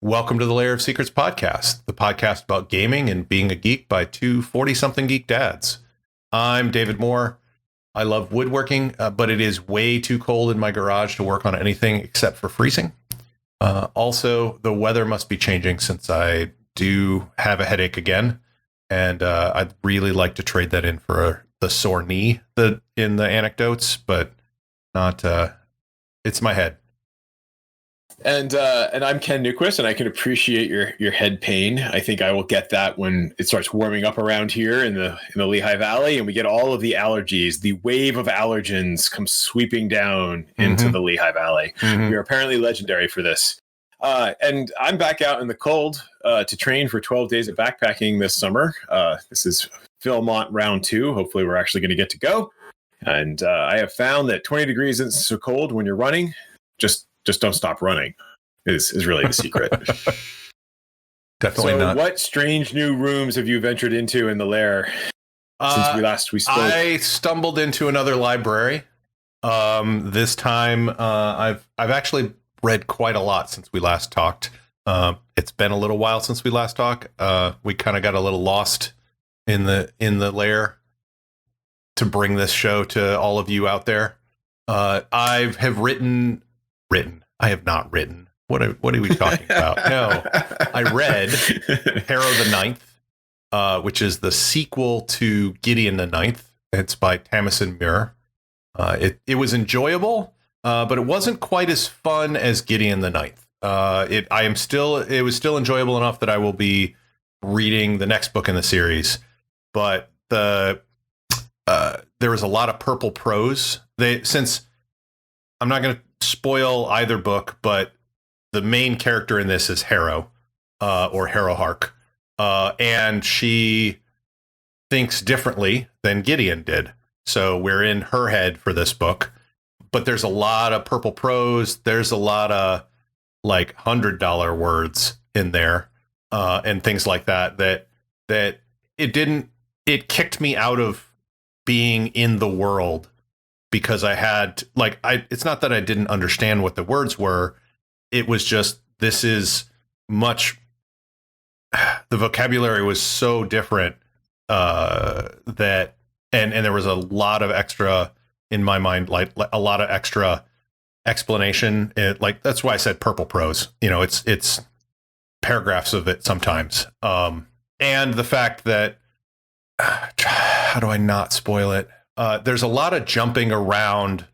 Welcome to the Lair of Secrets podcast, the podcast about gaming and being a geek by two 40-something geek dads. I'm David Moore. I love woodworking, but it is way too cold in my garage to work on anything except for freezing. Also, the weather must be changing since I do have a headache again, and I'd really like to trade that in for the sore knee in the anecdotes, but not. It's my head. And I'm Ken Newquist, and I can appreciate your head pain. I think I will get that when it starts warming up around here in the Lehigh Valley, and we get all of the allergies. The wave of allergens comes sweeping down into the Lehigh Valley. We are apparently legendary for this. And I'm back out in the cold to train for 12 days of backpacking this summer. This is Philmont round 2. Hopefully, we're actually going to get to go. And I have found that 20 degrees isn't so cold when you're running. Just don't stop running is really the secret. Definitely so not. What strange new rooms have you ventured into in the lair since we spoke? I stumbled into another library. This time, I've actually read quite a lot since we last talked. It's been a little while since we last talked. We kind of got a little lost in the lair to bring this show to all of you out there. I have written. I have not written. What are we talking about? No, I read Harrow the Ninth, which is the sequel to Gideon the Ninth. It's by Tamsyn Muir. It was enjoyable, but it wasn't quite as fun as Gideon the Ninth. It was still enjoyable enough that I will be reading the next book in the series. But there was a lot of purple prose. Since I'm not going to spoil either book, but the main character in this is Harrow, or Harrowhark, and she thinks differently than Gideon did. So we're in her head for this book, but there's a lot of purple prose. There's a lot of like $100 words in there, and things like that it kicked me out of being in the world. Because I had it's not that I didn't understand what the words were. It was just, this is much, the vocabulary was so different that, and there was a lot of extra in my mind, like a lot of extra explanation. That's why I said purple prose, it's paragraphs of it sometimes. And the fact that, how do I not spoil it? There's a lot of jumping around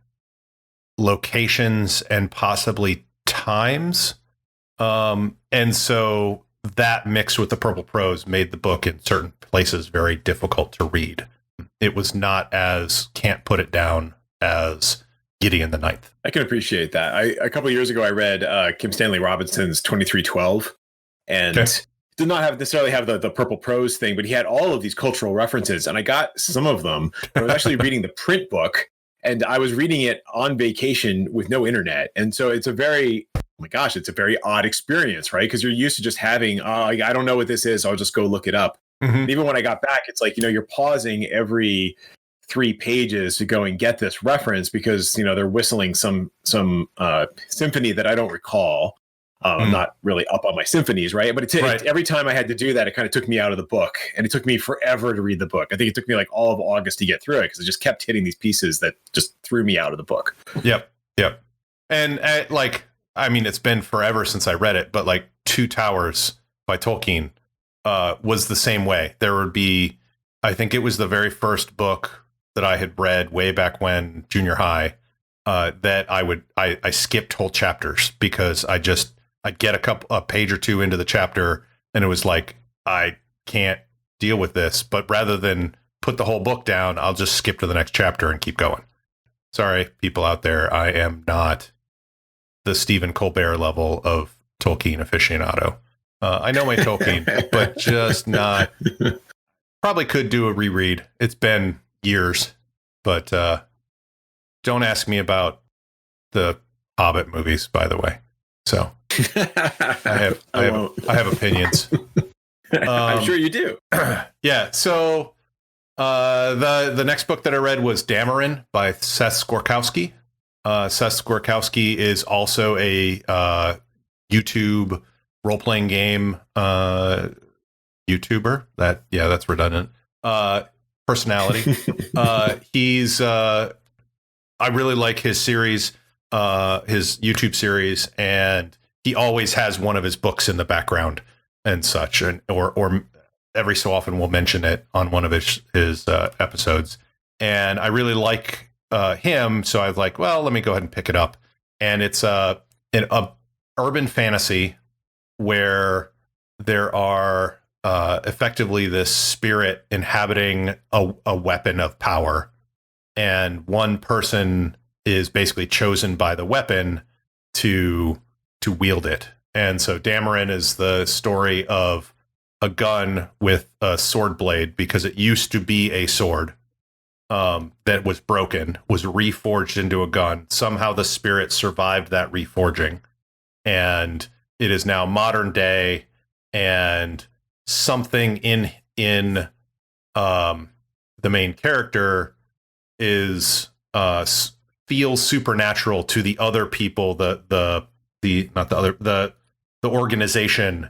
locations and possibly times. And so that mixed with the purple prose made the book in certain places very difficult to read. It was not as can't put it down as Gideon the Ninth. I can appreciate that. A couple of years ago, I read Kim Stanley Robinson's 2312, and did not necessarily have the purple prose thing, but he had all of these cultural references, and I got some of them. I was actually reading the print book, and I was reading it on vacation with no internet. And so it's a very odd experience, right? Because you're used to just having, I don't know what this is, I'll just go look it up. And even when I got back, it's like, you're pausing every 3 pages to go and get this reference because, they're whistling some symphony that I don't recall. I'm not really up on my symphonies, right? But every time I had to do that, it kind of took me out of the book, and it took me forever to read the book. I think it took me like all of August to get through it because it just kept hitting these pieces that just threw me out of the book. Yep. And it's been forever since I read it, but like Two Towers by Tolkien was the same way. There would be, I think it was the very first book that I had read way back when, junior high, that I skipped whole chapters because I'd get a page or two into the chapter and it was like, I can't deal with this. But rather than put the whole book down, I'll just skip to the next chapter and keep going. Sorry, people out there. I am not the Stephen Colbert level of Tolkien aficionado. I know my Tolkien, but just not. Probably could do a reread. It's been years, but don't ask me about the Hobbit movies, by the way. So I have opinions. I'm sure you do. Yeah. So the next book that I read was Dameron by Seth Skorkowsky. Seth Skorkowsky is also a YouTube role-playing game YouTuber. That's redundant. Personality. I really like his series, his YouTube series, and he always has one of his books in the background and such, or every so often will mention it on one of his episodes. And I really like him, so I was like, well, let me go ahead and pick it up. And it's an urban fantasy where there are effectively this spirit inhabiting a weapon of power, and one person is basically chosen by the weapon to wield it. And so Dameron is the story of a gun with a sword blade, because it used to be a sword that was broken, was reforged into a gun. Somehow the spirit survived that reforging, and it is now modern day, and something in the main character is feels supernatural to the other people, the organization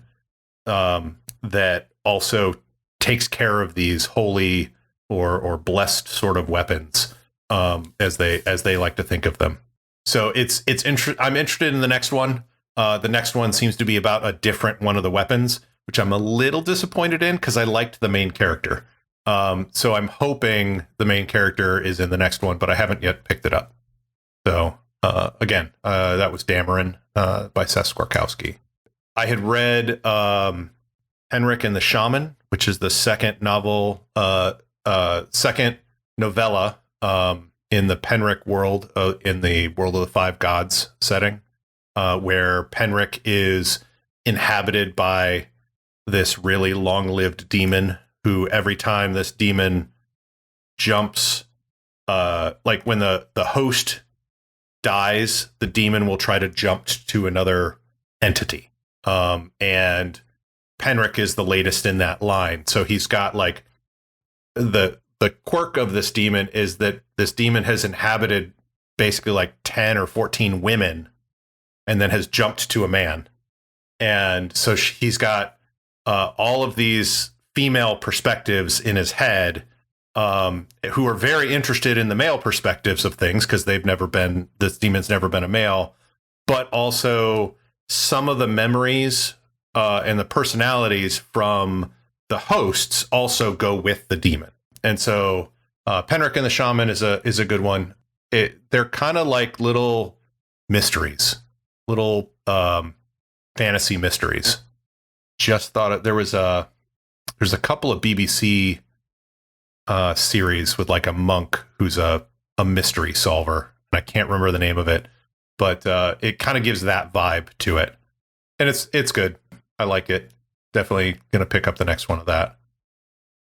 that also takes care of these holy or blessed sort of weapons, as they like to think of them. So I'm interested in the next one. The next one seems to be about a different one of the weapons, which I'm a little disappointed in because I liked the main character. So I'm hoping the main character is in the next one, but I haven't yet picked it up. So again, that was Dameron by Seth Skorkowsky. I had read Penrick and the Shaman, which is the second novella in the Penrick world, in the World of the Five Gods setting, where Penrick is inhabited by this really long-lived demon who, every time this demon jumps, like when the host dies, the demon will try to jump to another entity. And Penrick is the latest in that line. So he's got like the quirk of this demon is that this demon has inhabited basically like 10 or 14 women and then has jumped to a man. And so he's got all of these female perspectives in his head, who are very interested in the male perspectives of things because this demon's never been a male, but also some of the memories and the personalities from the hosts also go with the demon. And so Penrick and the Shaman is a good one. They're kind of like little mysteries, little fantasy mysteries. Just thought there's a couple of BBC series with like a monk who's a mystery solver, and I can't remember the name of it, but it kind of gives that vibe to it, and it's good. I like it. Definitely gonna pick up the next one of that.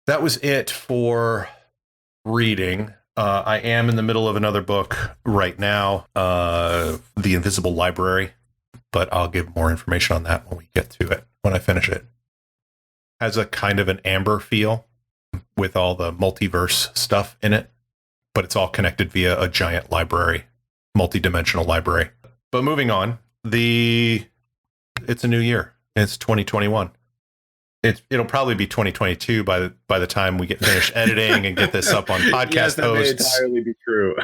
That was it for reading. I am in the middle of another book right now, The Invisible Library, but I'll give more information on that when we get to it, when I finish it. Has a kind of an Amber feel with all the multiverse stuff in it, but it's all connected via a giant library, multi-dimensional library. But moving on, it's a new year. It's 2021. It'll probably be 2022 by the time we get finished editing and get this up on podcast yes, that hosts. may entirely be true.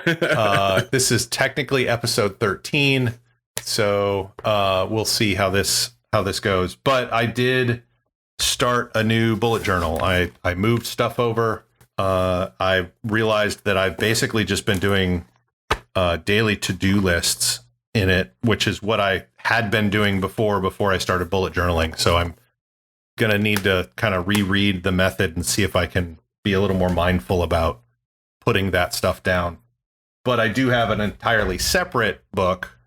This is technically episode 13, so we'll see how this goes. But I did start a new bullet journal. I moved stuff over. I realized that I've basically just been doing daily to-do lists in it, which is what I had been doing before I started bullet journaling. So I'm going to need to kind of reread the method and see if I can be a little more mindful about putting that stuff down. But I do have an entirely separate book,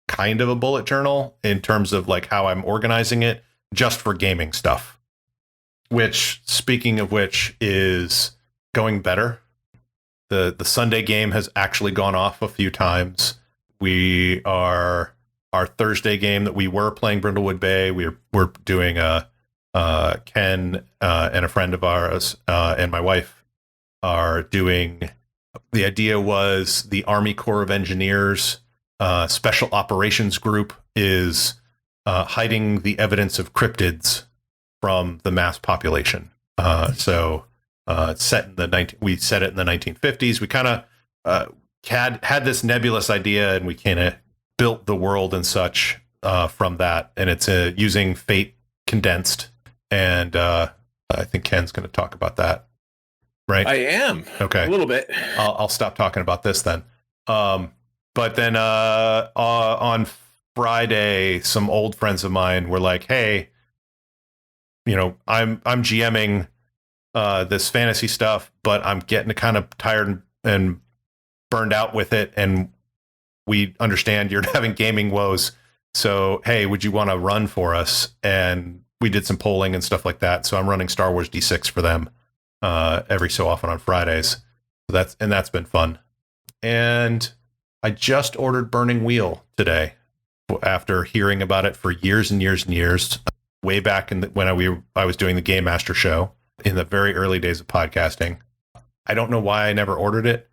kind of a bullet journal, in terms of like how I'm organizing it, just for gaming stuff, which, speaking of which, is going better. The Sunday game has actually gone off a few times. Our Thursday game that we were playing, Brindlewood Bay, we're doing Ken and a friend of ours and my wife are doing. The idea was the Army Corps of Engineers Special Operations Group is hiding the evidence of cryptids from the mass population. It's set in we set it in the 1950s. We kind of had this nebulous idea, and we kind of built the world and such from that. And it's using Fate condensed. And I think Ken's going to talk about that. Right. I am. Okay. A little bit. I'll stop talking about this then. But then on Friday, some old friends of mine were like, "Hey, I'm GMing this fantasy stuff, but I'm getting kind of tired and burned out with it, and we understand you're having gaming woes. So, hey, would you want to run for us?" And we did some polling and stuff like that. So I'm running Star Wars D6 for them every so often on Fridays. So that's been fun. And I just ordered Burning Wheel today after hearing about it for years and years and years. Way back when I was doing the Game Master show in the very early days of podcasting. I don't know why I never ordered it.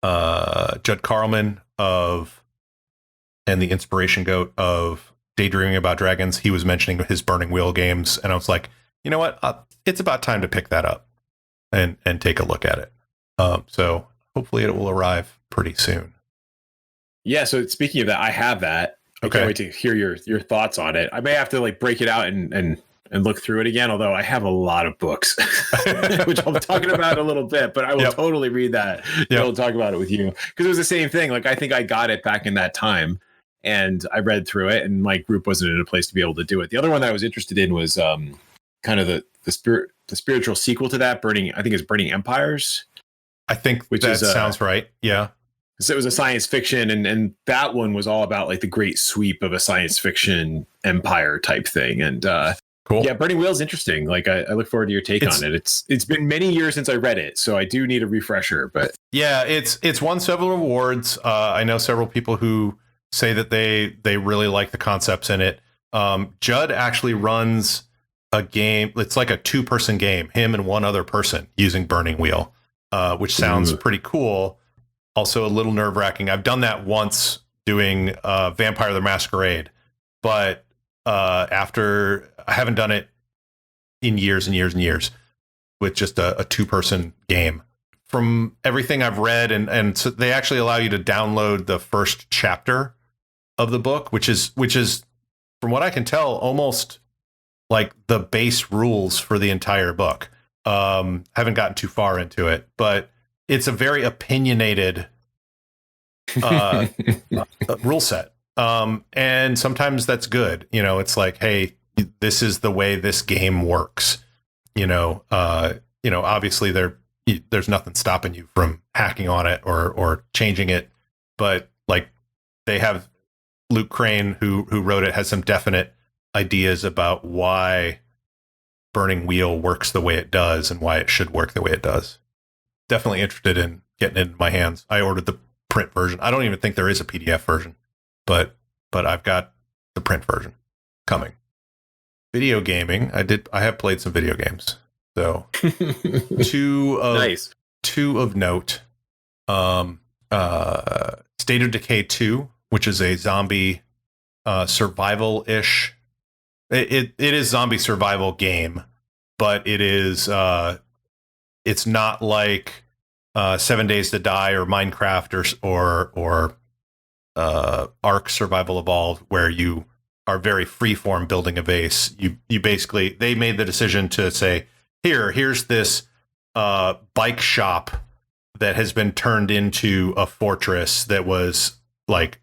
Judd Carlman and the inspiration goat of Daydreaming About Dragons, he was mentioning his Burning Wheel games, and I was like, you know what? It's about time to pick that up and take a look at it. So hopefully it will arrive pretty soon. Yeah. So speaking of that, I have that. I can't wait to hear your thoughts on it. I may have to break it out and look through it again, although I have a lot of books, which I'll be talking about a little bit, but I will totally read that. I'll talk about it with you, because it was the same thing. I think I got it back in that time, and I read through it, and my group wasn't in a place to be able to do it. The other one that I was interested in was kind of the spiritual sequel to that, I think it's Burning Empires. I think that sounds right. Yeah. So it was a science fiction, and that one was all about the great sweep of a science fiction empire type thing. And cool. Yeah, Burning Wheel is interesting. I look forward to your take on it. It's been many years since I read it, so I do need a refresher. But yeah, it's won several awards. I know several people who say that they really like the concepts in it. Judd actually runs a game. It's like a 2-person game, him and one other person using Burning Wheel, which sounds pretty cool. Also a little nerve-wracking. I've done that once doing Vampire the Masquerade, but after I haven't done it in years and years and years with just a 2-person game. From everything I've read, and so they actually allow you to download the first chapter of the book, which is from what I can tell almost like the base rules for the entire book. Haven't gotten too far into it, but it's a very opinionated rule set. And sometimes that's good. It's like, hey, this is the way this game works. Obviously there's nothing stopping you from hacking on it or changing it. But they have Luke Crane, who wrote it, has some definite ideas about why Burning Wheel works the way it does and why it should work the way it does. Definitely interested in getting it in my hands. I ordered the print version. I don't even think there is a PDF version, but I've got the print version coming. Video gaming. I have played some video games. So two of note. State of Decay 2, which is a zombie survival-ish. It is zombie survival game, but it is it's not like 7 Days to Die or Minecraft or Ark Survival Evolved, where you are very freeform building a base. You basically, they made the decision to say, here's this bike shop that has been turned into a fortress that was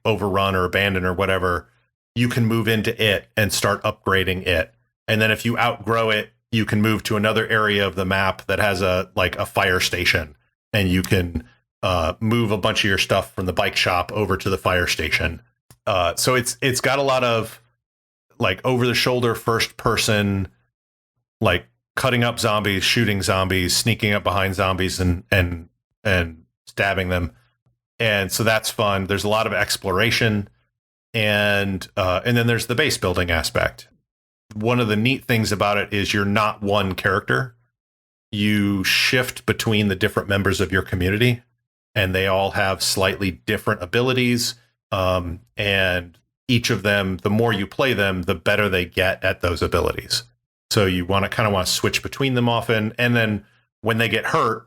overrun or abandoned or whatever. You can move into it and start upgrading it. And then if you outgrow it, you can move to another area of the map that has a fire station, and you can move a bunch of your stuff from the bike shop over to the fire station. So it's got a lot of over the shoulder first person, cutting up zombies, shooting zombies, sneaking up behind zombies and stabbing them. And so that's fun. There's a lot of exploration, and then there's the base building aspect. One of the neat things about it is you're not one character. You shift between the different members of your community, and they all have slightly different abilities. And each of them, the more you play them, the better they get at those abilities. So you want to switch between them often. And then when they get hurt,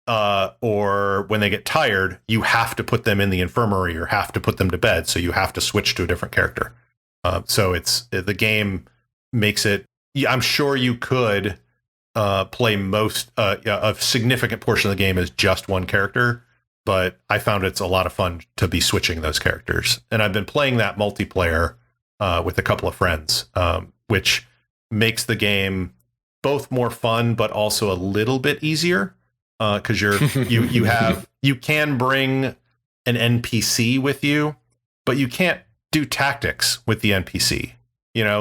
or when they get tired, you have to put them in the infirmary or have to put them to bed. So you have to switch to a different character. So the game makes it. I'm sure you could play a significant portion of the game as just one character, but I found it's a lot of fun to be switching those characters. And I've been playing that multiplayer with a couple of friends, which makes the game both more fun, but also a little bit easier. Because you can bring an NPC with you, but you can't do tactics with the NPC.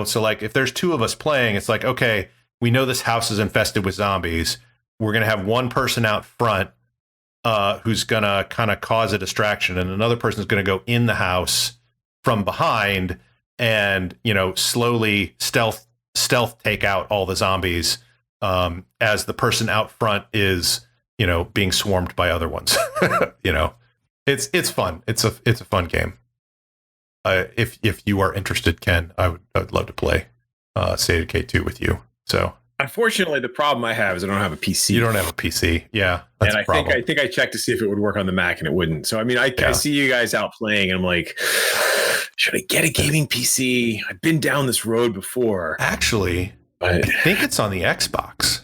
So like if there's two of us playing, it's like, okay, we know this house is infested with zombies. We're gonna have one person out front who's gonna kind of cause a distraction, and another person's gonna go in the house from behind and slowly stealth take out all the zombies as the person out front is being swarmed by other ones. It's fun. It's a fun game. If you are interested, Ken, I would love to play State of Decay 2 with you. So unfortunately, the problem I have is I don't have a PC. You don't have a PC, yeah. That's and I think I checked to see if it would work on the Mac, and it wouldn't. So I mean, I see you guys out playing, and I'm like, should I get a gaming PC? I've been down this road before. Actually, I think it's on the Xbox.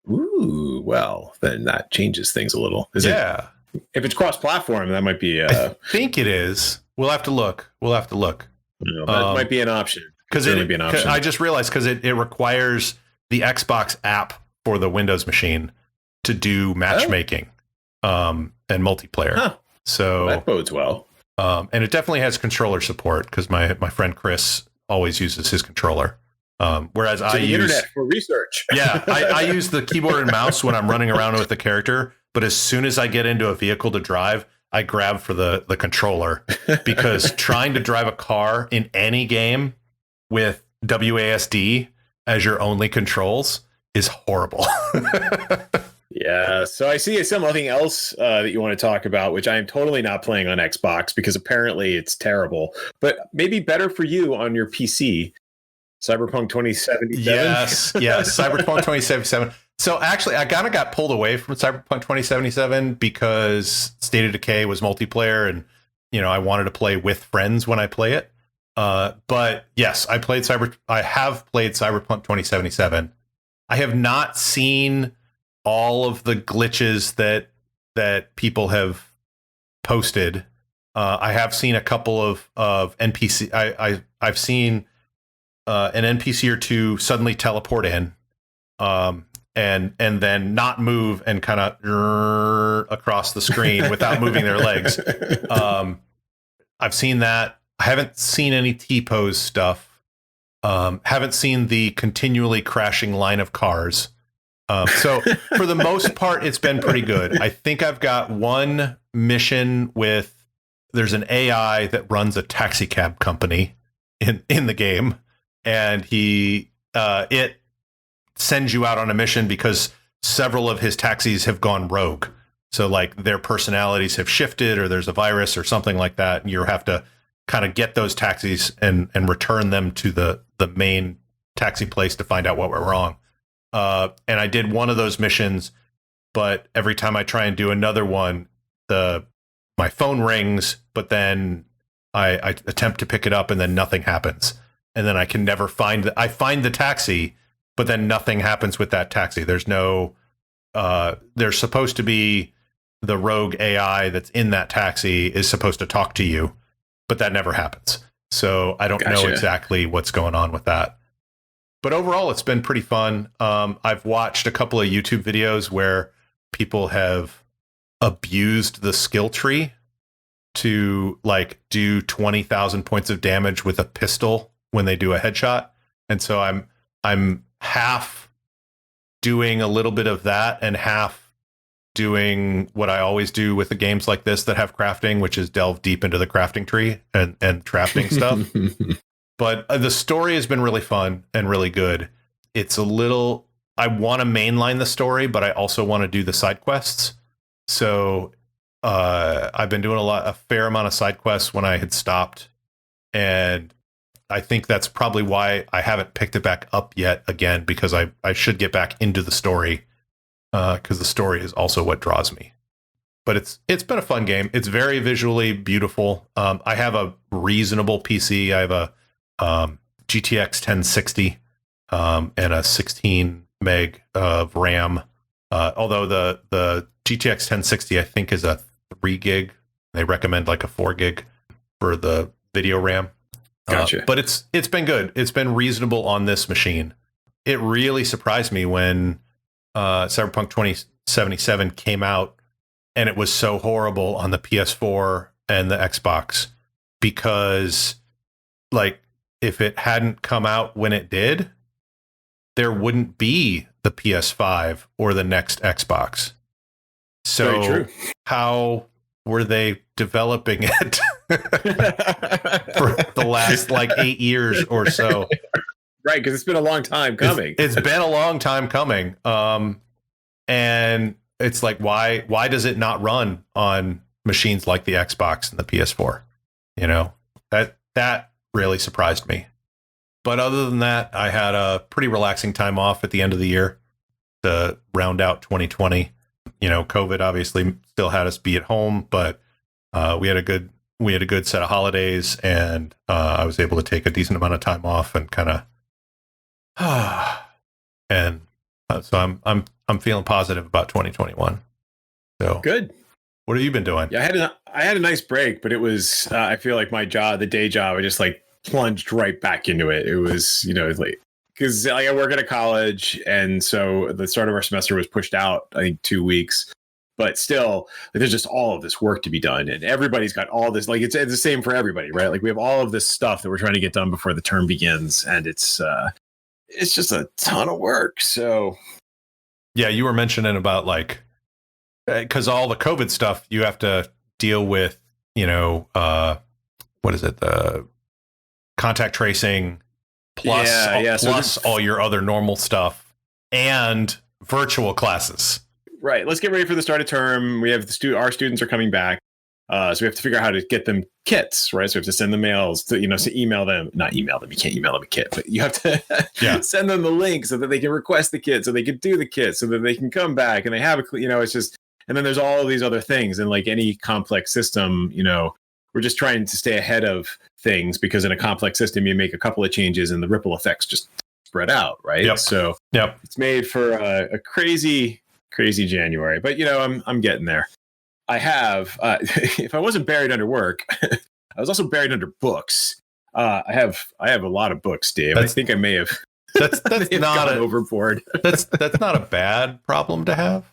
Ooh, well, then that changes things a little. Is it? If it's cross-platform, that might be. I think it is. We'll have to look. That might be an option. I just realized because it requires the Xbox app for the Windows machine to do matchmaking and multiplayer. Huh. So that bodes well. And it definitely has controller support because my friend Chris always uses his controller. Whereas I use internet for research. I use the keyboard and mouse when I'm running around with the character. But as soon as I get into a vehicle to drive, I grab for the controller because trying to drive a car in any game with WASD as your only controls is horrible. Yeah. So I see something else that you want to talk about, which I am totally not playing on Xbox because apparently it's terrible, but maybe better for you on your PC. Cyberpunk 2077. Yes, Cyberpunk 2077. So actually, I kind of got pulled away from Cyberpunk 2077 because State of Decay was multiplayer, and I wanted to play with friends when I play it. But yes, I have played Cyberpunk 2077. I have not seen all of the glitches that people have posted. I have seen a couple of NPC. I've seen an NPC or two suddenly teleport in, and then not move and kind of across the screen without moving their legs. I've seen that. I haven't seen any T-pose stuff. Haven't seen the continually crashing line of cars. So for the most part, it's been pretty good. I think I've got one mission there's an AI that runs a taxi cab company in the game. And it sends you out on a mission because several of his taxis have gone rogue. So like their personalities have shifted, or there's a virus or something like that. And you have to kind of get those taxis and return them to the main taxi place to find out what went wrong. And I did one of those missions, but every time I try and do another one, my phone rings, but then I attempt to pick it up and then nothing happens. And then I can never find I find the taxi, but then nothing happens with that taxi. There's there's supposed to be the rogue AI that's in that taxi is supposed to talk to you, but that never happens. So I don't know exactly what's going on with that. But overall, it's been pretty fun. I've watched a couple of YouTube videos where people have abused the skill tree to like do 20,000 points of damage with a pistol when they do a headshot. And so I'm half doing a little bit of that and half doing what I always do with the games like this that have crafting, which is delve deep into the crafting tree and crafting stuff. But the story has been really fun and really good. It's I want to mainline the story, but I also want to do the side quests. So I've been doing a fair amount of side quests when I had stopped. And I think that's probably why I haven't picked it back up yet again, because I should get back into the story, because the story is also what draws me. But it's been a fun game. It's very visually beautiful. I have a reasonable PC. I have a GTX 1060 and a 16 meg of RAM. Although the GTX 1060 I think is a 3 gig. They recommend like a 4 gig for the video RAM. Gotcha. But it's been good. It's been reasonable on this machine. It really surprised me when Cyberpunk 2077 came out and it was so horrible on the PS4 and the Xbox, because like if it hadn't come out when it did, there wouldn't be the PS5 or the next Xbox. So how were they developing it for the last like 8 years or so? Right, because it's been a long time coming. It's been a long time coming. And it's like, why does it not run on machines like the Xbox and the PS4? You know, that really surprised me. But other than that, I had a pretty relaxing time off at the end of the year to round out 2020. You know, COVID obviously still had us be at home, but we had a good set of holidays, and I was able to take a decent amount of time off and kind of and so I'm feeling positive about 2021. So good. What have you been doing? Yeah, I had a nice break, but it was I feel like my job, the day job, I just like plunged right back into it. It was, you know, like, because like I work at a college, and so the start of our semester was pushed out, I think, 2 weeks. But still, like, there's just all of this work to be done, and everybody's got all this. Like it's the same for everybody, right? Like we have all of this stuff that we're trying to get done before the term begins, and it's just a ton of work. So, yeah, you were mentioning about like, because all the COVID stuff you have to deal with, you know, what is it, the contact tracing plus plus all your other normal stuff and virtual classes. Right. Let's get ready for the start of term. We have our students are coming back. So we have to figure out how to get them kits, right? So we have to send the mails to, you know, to not email them. You can't email them a kit, but you have to send them the link so that they can request the kit, so they can do the kit, so that they can come back and they have you know, it's just, and then there's all of these other things. And like any complex system, you know, we're just trying to stay ahead of things, because in a complex system, you make a couple of changes and the ripple effects just spread out, right? Yep. So it's made for a crazy January, but you know, I'm getting there. I have, if I wasn't buried under work, I was also buried under books. I have a lot of books, Dave. I think I may have. That's not overboard. that's not a bad problem to have.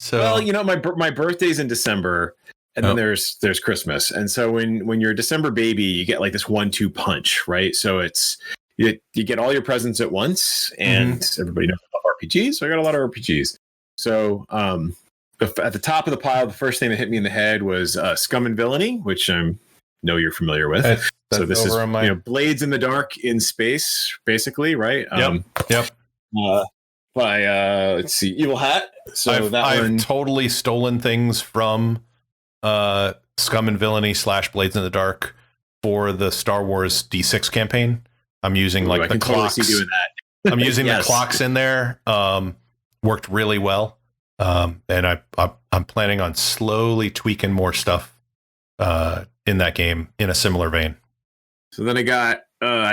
So, well, you know, my birthday's in December, and then there's Christmas, and so when you're a December baby, you get like this 1-2 punch, right? So it's you get all your presents at once, and everybody knows about RPGs. So I got a lot of RPGs. So at the top of the pile, the first thing that hit me in the head was Scum and Villainy, which I know you're familiar with. That's so this is you know, Blades in the Dark in space, basically, right? Yep. By let's see, Evil Hat. So I've totally stolen things from Scum and Villainy / Blades in the Dark for the Star Wars D6 campaign. I'm using like the clocks. Totally doing that. I'm using the clocks in there. Worked really well. And I'm planning on slowly tweaking more stuff in that game in a similar vein. So then I got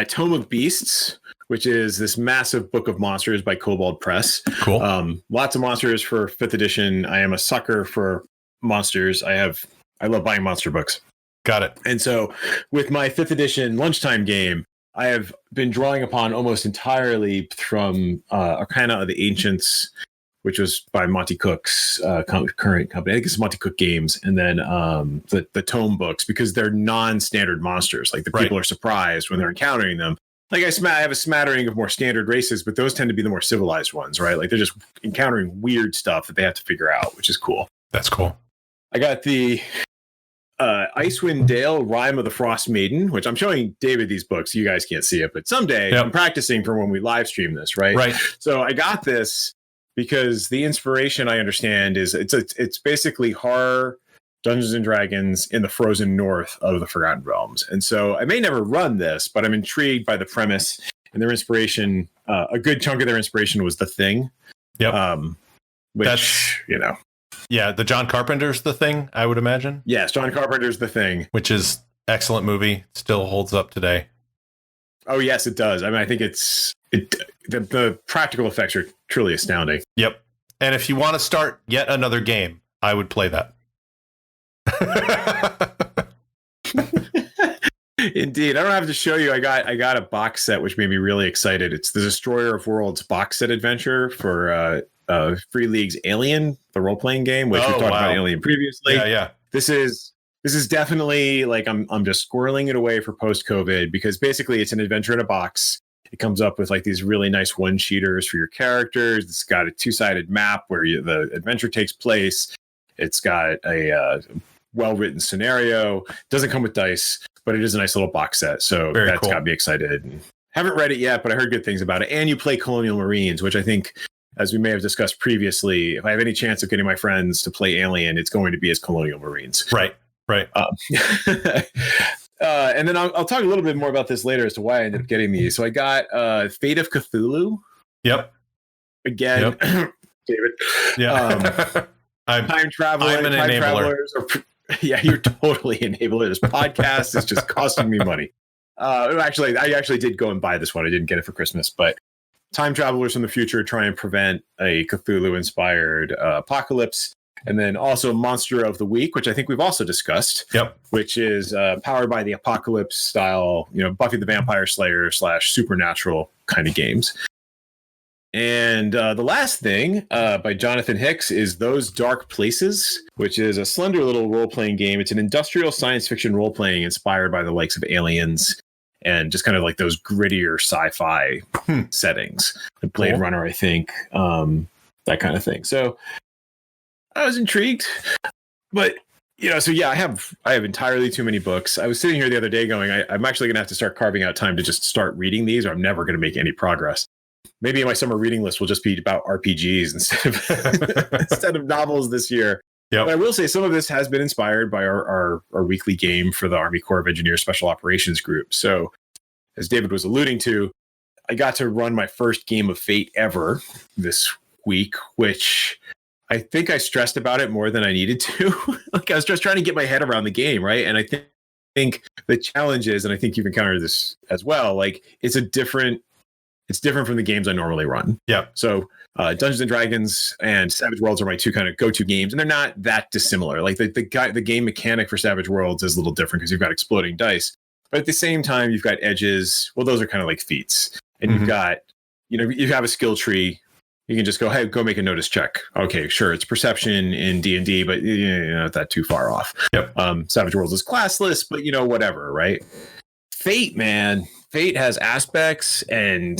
Tome of Beasts, which is this massive book of monsters by Kobold Press. Cool. Lots of monsters for 5th edition. I am a sucker for monsters. I love buying monster books. Got it. And so with my 5th edition lunchtime game, I have been drawing upon almost entirely from Arcana of the Ancients, which was by Monty Cook's current company. I think it's Monty Cook Games. And then the tome books, because they're non-standard monsters. Like the people are surprised when they're encountering them. Like I have a smattering of more standard races, but those tend to be the more civilized ones, right? Like they're just encountering weird stuff that they have to figure out, which is cool. That's cool. I got the Icewind Dale, Rime of the Frost Maiden, which I'm showing David these books. You guys can't see it, but someday I'm practicing for when we live stream this, right? Right. So I got this because the inspiration, I understand, is it's basically horror Dungeons and Dragons in the frozen north of the Forgotten Realms. And so I may never run this, but I'm intrigued by the premise and their inspiration. A good chunk of their inspiration was The Thing. Yep. Which, That's, you know. Yeah, the John Carpenter's The Thing, I would imagine. Yes, John Carpenter's The Thing. Which is excellent movie. Still holds up today. Oh, yes, it does. I mean, I think the practical effects are truly astounding. Yep. And if you want to start yet another game, I would play that. Indeed. I don't have to show you. I got a box set which made me really excited. It's the Destroyer of Worlds box set adventure for Free League's Alien, the role-playing game, which we talked about Alien previously. Yeah. This is definitely like I'm just squirreling it away for post-COVID, because basically it's an adventure in a box. It comes up with like these really nice one-sheeters for your characters. It's got a two-sided map where the adventure takes place. It's got a well-written scenario. Doesn't come with dice, but it is a nice little box set. So that's cool. Got me excited. And haven't read it yet, but I heard good things about it. And you play Colonial Marines, which I think, as we may have discussed previously, if I have any chance of getting my friends to play Alien, it's going to be as Colonial Marines. Right. And then I'll talk a little bit more about this later as to why I ended up getting these. So I got Fate of Cthulhu. Yep. Again, yep. David. Yeah. Time travelers. Yeah, you're totally an enabler. This podcast is just costing me money. Actually, I actually did go and buy this one. I didn't get it for Christmas, but time travelers from the future try and prevent a Cthulhu-inspired apocalypse. And then also Monster of the Week, which I think we've also discussed. Yep. Which is powered by the apocalypse style, Buffy the Vampire Slayer / supernatural kind of games. And the last thing by Jonathan Hicks is Those Dark Places, which is a slender little role-playing game. It's an industrial science fiction role-playing inspired by the likes of Aliens and just kind of like those grittier sci-fi settings. Like Blade Runner, I think, that kind of thing. So I was intrigued, but so yeah, I have entirely too many books. I was sitting here the other day going, I'm actually going to have to start carving out time to just start reading these, or I'm never going to make any progress. Maybe my summer reading list will just be about RPGs instead of novels this year. Yep. But I will say some of this has been inspired by our weekly game for the Army Corps of Engineers Special Operations Group. So as David was alluding to, I got to run my first game of Fate ever this week, which I think I stressed about it more than I needed to. Like I was just trying to get my head around the game, right? And I think the challenge is, and I think you've encountered this as well, like it's different from the games I normally run. Yeah. So Dungeons and Dragons and Savage Worlds are my two kind of go-to games, and they're not that dissimilar. Like the game mechanic for Savage Worlds is a little different because you've got exploding dice, but at the same time you've got edges. Well, those are kind of like feats, and you've got, you have a skill tree. You can just go, hey, go make a notice check. Okay, sure, it's perception in D&D, but not that too far off. Yep. Savage Worlds is classless, but whatever, right? Fate, man. Fate has aspects, and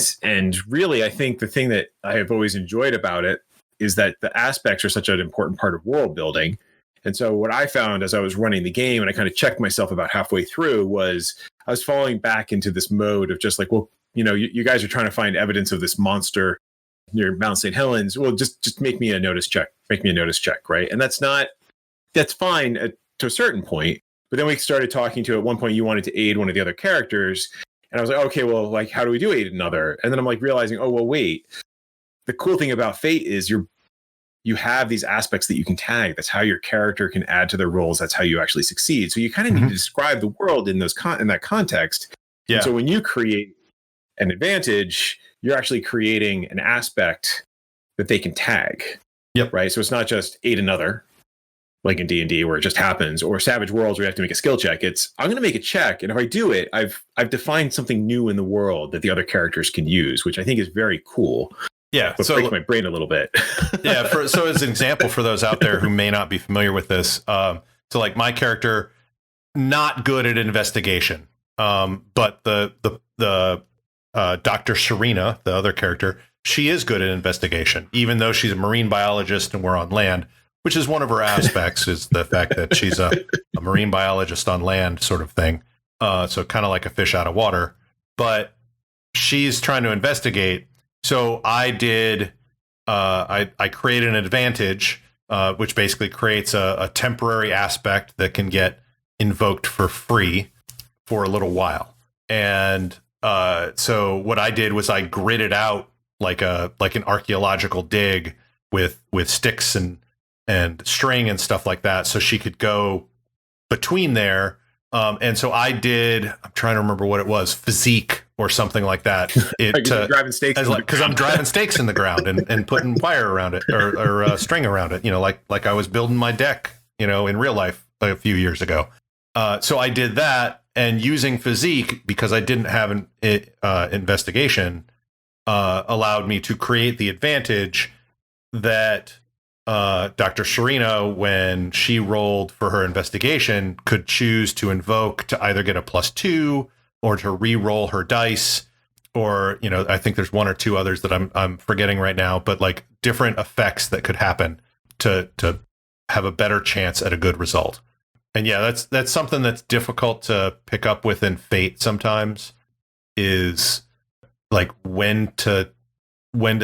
really, I think the thing that I have always enjoyed about it is that the aspects are such an important part of world building. And so what I found as I was running the game, and I kind of checked myself about halfway through, was I was falling back into this mode of just like, well, you guys are trying to find evidence of this monster near Mount St. Helens. Well, just make me a notice check. Make me a notice check, right? And that's fine to a certain point. But then we started talking to, at one point, you wanted to aid one of the other characters. And I was like, okay, well, like, how do we do aid another? And then I'm like realizing, oh, well, wait. The cool thing about Fate is you have these aspects that you can tag. That's how your character can add to their roles. That's how you actually succeed. So you kind of need to describe the world in that context. Yeah. And so when you create an advantage, you're actually creating an aspect that they can tag. Yep. Right. So it's not just aid another, like in D&D where it just happens, or Savage Worlds where you have to make a skill check. It's, I'm going to make a check, and if I do it, I've defined something new in the world that the other characters can use, which I think is very cool. Yeah, but breaks my brain a little bit. Yeah, so as an example for those out there who may not be familiar with this, so like my character, not good at investigation, but the Dr. Serena, the other character, she is good at investigation, even though she's a marine biologist and we're on land. Which is one of her aspects, is the fact that she's a marine biologist on land sort of thing. So kind of like a fish out of water. But she's trying to investigate. So I did, I created an advantage which basically creates a temporary aspect that can get invoked for free for a little while. And so what I did was I gridded out like an archaeological dig with sticks and string and stuff like that, so she could go between there. And so I did, I'm trying to remember what it was, physique or something like that. Driving stakes because I'm driving stakes in the ground and putting wire around it or string around it, like I was building my deck, in real life a few years ago. So I did that, and using physique, because I didn't have an investigation, allowed me to create the advantage that Dr. Sharina, when she rolled for her investigation, could choose to invoke to either get a +2 or to re-roll her dice, or I think there's one or two others that I'm forgetting right now, but like different effects that could happen to have a better chance at a good result. And yeah, that's something that's difficult to pick up within Fate sometimes, is like when to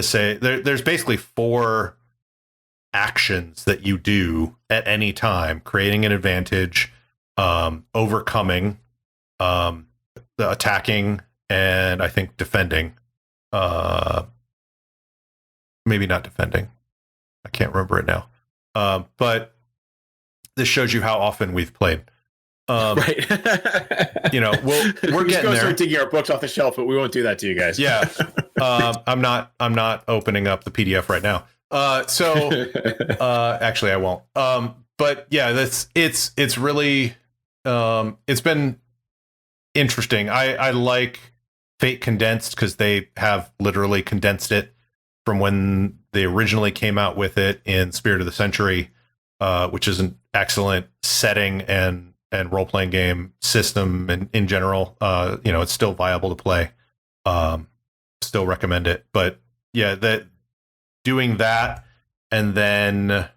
say there's basically 4 actions that you do at any time: creating an advantage, overcoming, the attacking, and I think defending. Maybe not defending. I can't remember it now. But this shows you how often we've played. Right. We're getting there. Start digging our books off the shelf, but we won't do that to you guys. Yeah. I'm not opening up the PDF right now. Actually I won't. But yeah, it's really, it's been interesting. I like Fate Condensed because they have literally condensed it from when they originally came out with it in Spirit of the Century, which is an excellent setting and role-playing game system, and in general, it's still viable to play. Still recommend it. But yeah, doing that, and then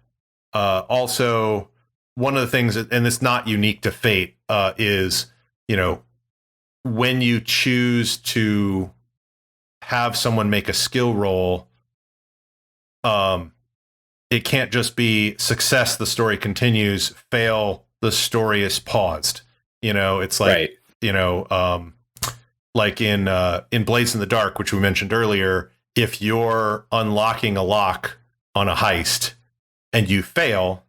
also one of the things, and it's not unique to Fate, is when you choose to have someone make a skill roll, it can't just be success, the story continues; fail, the story is paused. It's like, right. Like in Blades in the Dark, which we mentioned earlier, if you're unlocking a lock on a heist and you fail,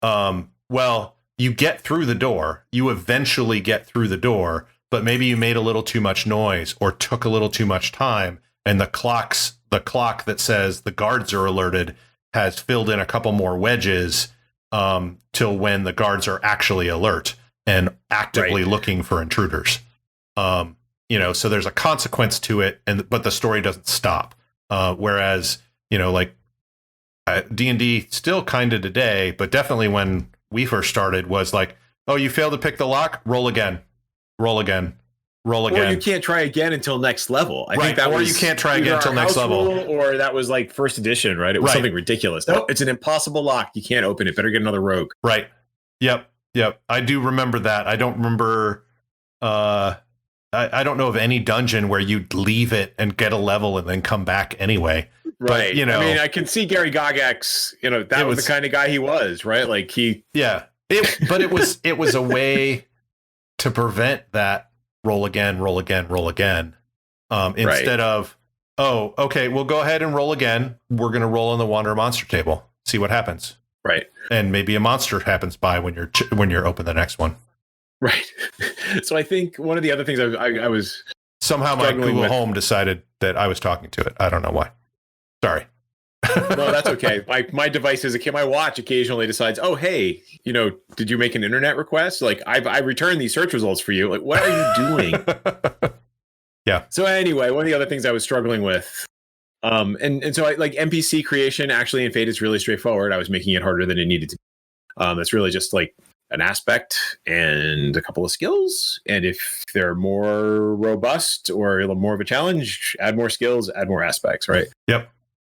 well, you get through the door. You eventually get through the door, but maybe you made a little too much noise or took a little too much time, and the clock that says the guards are alerted has filled in a couple more wedges till when the guards are actually alert and actively looking for intruders. So there's a consequence to it, but the story doesn't stop. Whereas, like D&D still kind of today, but definitely when we first started was like, oh, you failed to pick the lock, roll again. Or you can't try again until next level. I think that was, you can't try again until next level. Or that was like first edition, right? It was something ridiculous. No, it's an impossible lock. You can't open it. Better get another rogue. Right. Yep. I do remember that. I don't remember... I don't know of any dungeon where you'd leave it and get a level and then come back anyway. Right. But, I mean, I can see Gary Gygax, that was the kind of guy he was, right? Like but it was a way to prevent that roll again. Instead of, oh, okay, we'll go ahead and roll again. We're going to roll on the Wanderer monster table. See what happens. Right. And maybe a monster happens by when you're open the next one. Right. So I think one of the other things I was somehow my Google Home decided that I was talking to it. I don't know why. Sorry. No, that's okay. My device my watch occasionally decides, oh, hey, did you make an internet request? Like I returned these search results for you. Like, what are you doing? Yeah. So anyway, one of the other things I was struggling with, and so I like NPC creation actually in Fate is really straightforward. I was making it harder than it needed to be. It's really just like an aspect and a couple of skills, and if they're more robust or a little more of a challenge, add more skills, add more aspects, right? Yep,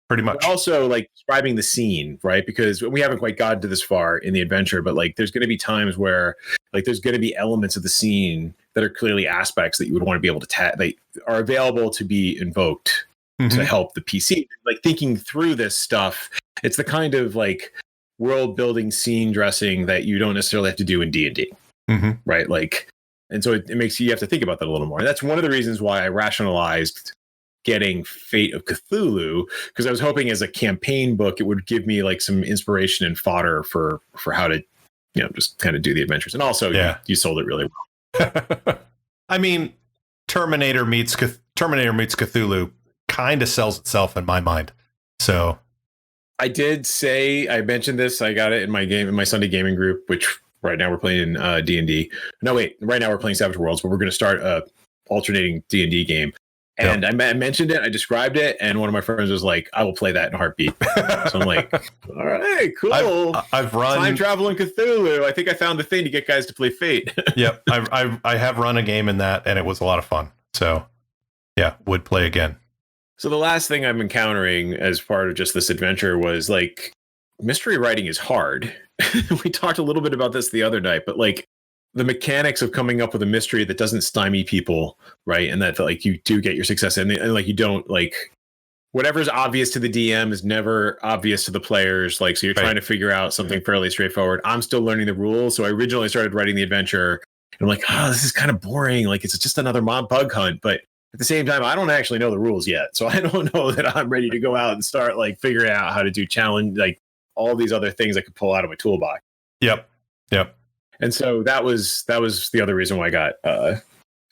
pretty much. But also like describing the scene, right? Because we haven't quite gotten to this far in the adventure, but like there's going to be times where like there's going to be elements of the scene that are clearly aspects that you would want to be able to they are available to be invoked to help the PC. Like thinking through this stuff, it's the kind of like world building, scene dressing that you don't necessarily have to do in D&D. Mm-hmm. Right. Like, and so it makes you have to think about that a little more. And that's one of the reasons why I rationalized getting Fate of Cthulhu, because I was hoping as a campaign book, it would give me like some inspiration and fodder for how to, just kind of do the adventures. And also, you sold it really well. I mean, Terminator meets Cthulhu kind of sells itself in my mind. So I mentioned this. I got it in my Sunday gaming group, which right now we're playing D&D. No, wait, right now we're playing Savage Worlds, but we're going to start a alternating D&D game. And I mentioned it, I described it, and one of my friends was like, I will play that in a heartbeat. So I'm like, all right, cool. I've run Time Travel in Cthulhu. I think I found the thing to get guys to play Fate. Yep. I have run a game in that, and it was a lot of fun. So yeah, would play again. So the last thing I'm encountering as part of just this adventure was like, mystery writing is hard. We talked a little bit about this the other night, but like the mechanics of coming up with a mystery that doesn't stymie people, right? And that like you do get your success and like you don't like whatever's obvious to the DM is never obvious to the players. Like, so you're trying to figure out something fairly straightforward. I'm still learning the rules. So I originally started writing the adventure and I'm like, this is kind of boring. Like it's just another mob bug hunt. But at the same time, I don't actually know the rules yet. So I don't know that I'm ready to go out and start like figuring out how to do challenge, like all these other things I could pull out of my toolbox. Yep. And so that was the other reason why I got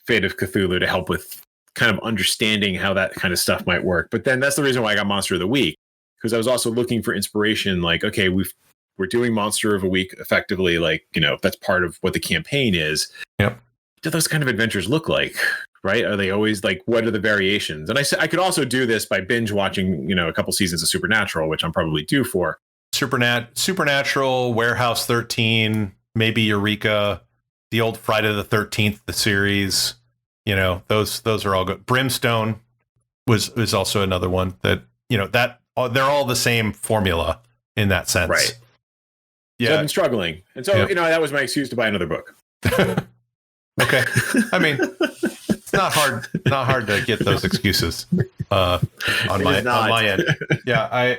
Fate of Cthulhu to help with kind of understanding how that kind of stuff might work. But then that's the reason why I got Monster of the Week, because I was also looking for inspiration. Like, okay, we're doing Monster of the Week effectively. Like, that's part of what the campaign is. Yep. What do those kind of adventures look like? Right? Are they always like, what are the variations? And I could also do this by binge watching, a couple seasons of Supernatural, which I'm probably due for. Supernatural, Warehouse 13, maybe Eureka, the old Friday the 13th, the series, those are all good. Brimstone was also another one that, that they're all the same formula in that sense. Right. Yeah. So I've been struggling. And so, that was my excuse to buy another book. Okay. I mean, it's not hard to get those excuses on my end. Yeah.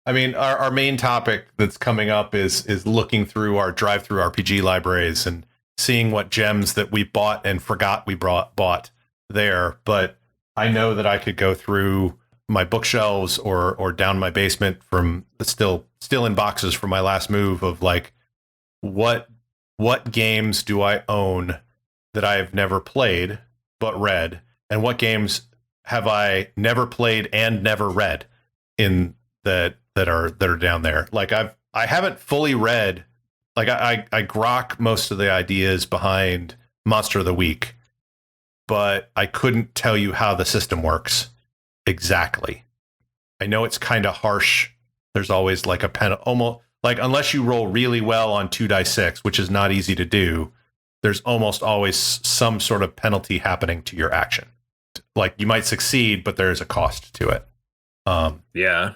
I mean, our main topic that's coming up is looking through our DriveThruRPG libraries and seeing what gems that we bought and forgot we bought there. But I know that I could go through my bookshelves or down my basement from still in boxes from my last move of like, what games do I own that I have never played but read, and what games have I never played and never read in that are down there. Like I haven't fully read, like I grok most of the ideas behind Monster of the Week, but I couldn't tell you how the system works exactly. I know it's kind of harsh. There's always like a pen, almost like unless you roll really well on 2d6, which is not easy to do, there's almost always some sort of penalty happening to your action. Like you might succeed, but there's a cost to it. Yeah.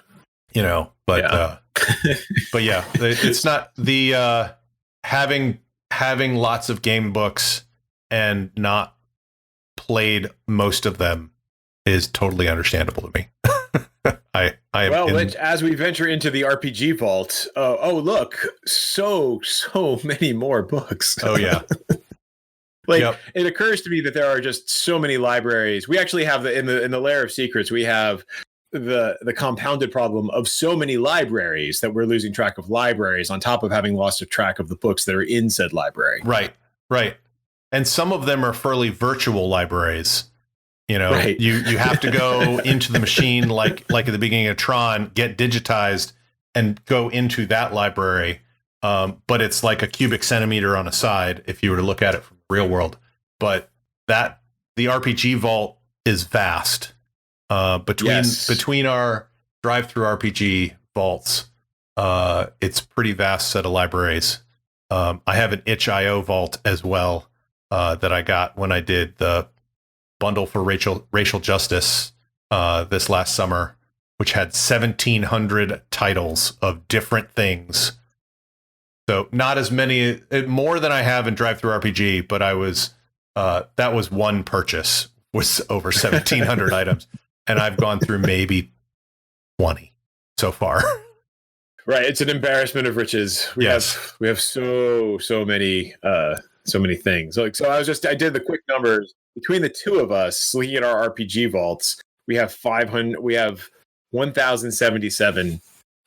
But yeah, it's not the having lots of game books and not played most most of them is totally understandable to me. As we venture into the RPG vault, look, so many more books. Oh yeah. It occurs to me that there are just so many libraries. We actually have in the Lair of Secrets, we have the compounded problem of so many libraries that we're losing track of libraries on top of having lost track of the books that are in said library. Right. And some of them are fairly virtual libraries. Right. You have to go into the machine like at the beginning of Tron, get digitized and go into that library. But it's like a cubic centimeter on a side if you were to look at it from the real world. But the RPG vault is vast. Between our DriveThruRPG vaults, it's pretty vast set of libraries. I have an itch.io vault as well that I got when I did the bundle for racial justice this last summer, which had 1,700 titles of different things. So not as many, more than I have in DriveThruRPG, but I was that was one purchase was over 1,700 items. And I've gone through maybe 20 so far. Right. It's an embarrassment of riches. We have so many things. I did the quick numbers between the two of us looking at our RPG vaults. We have 1,077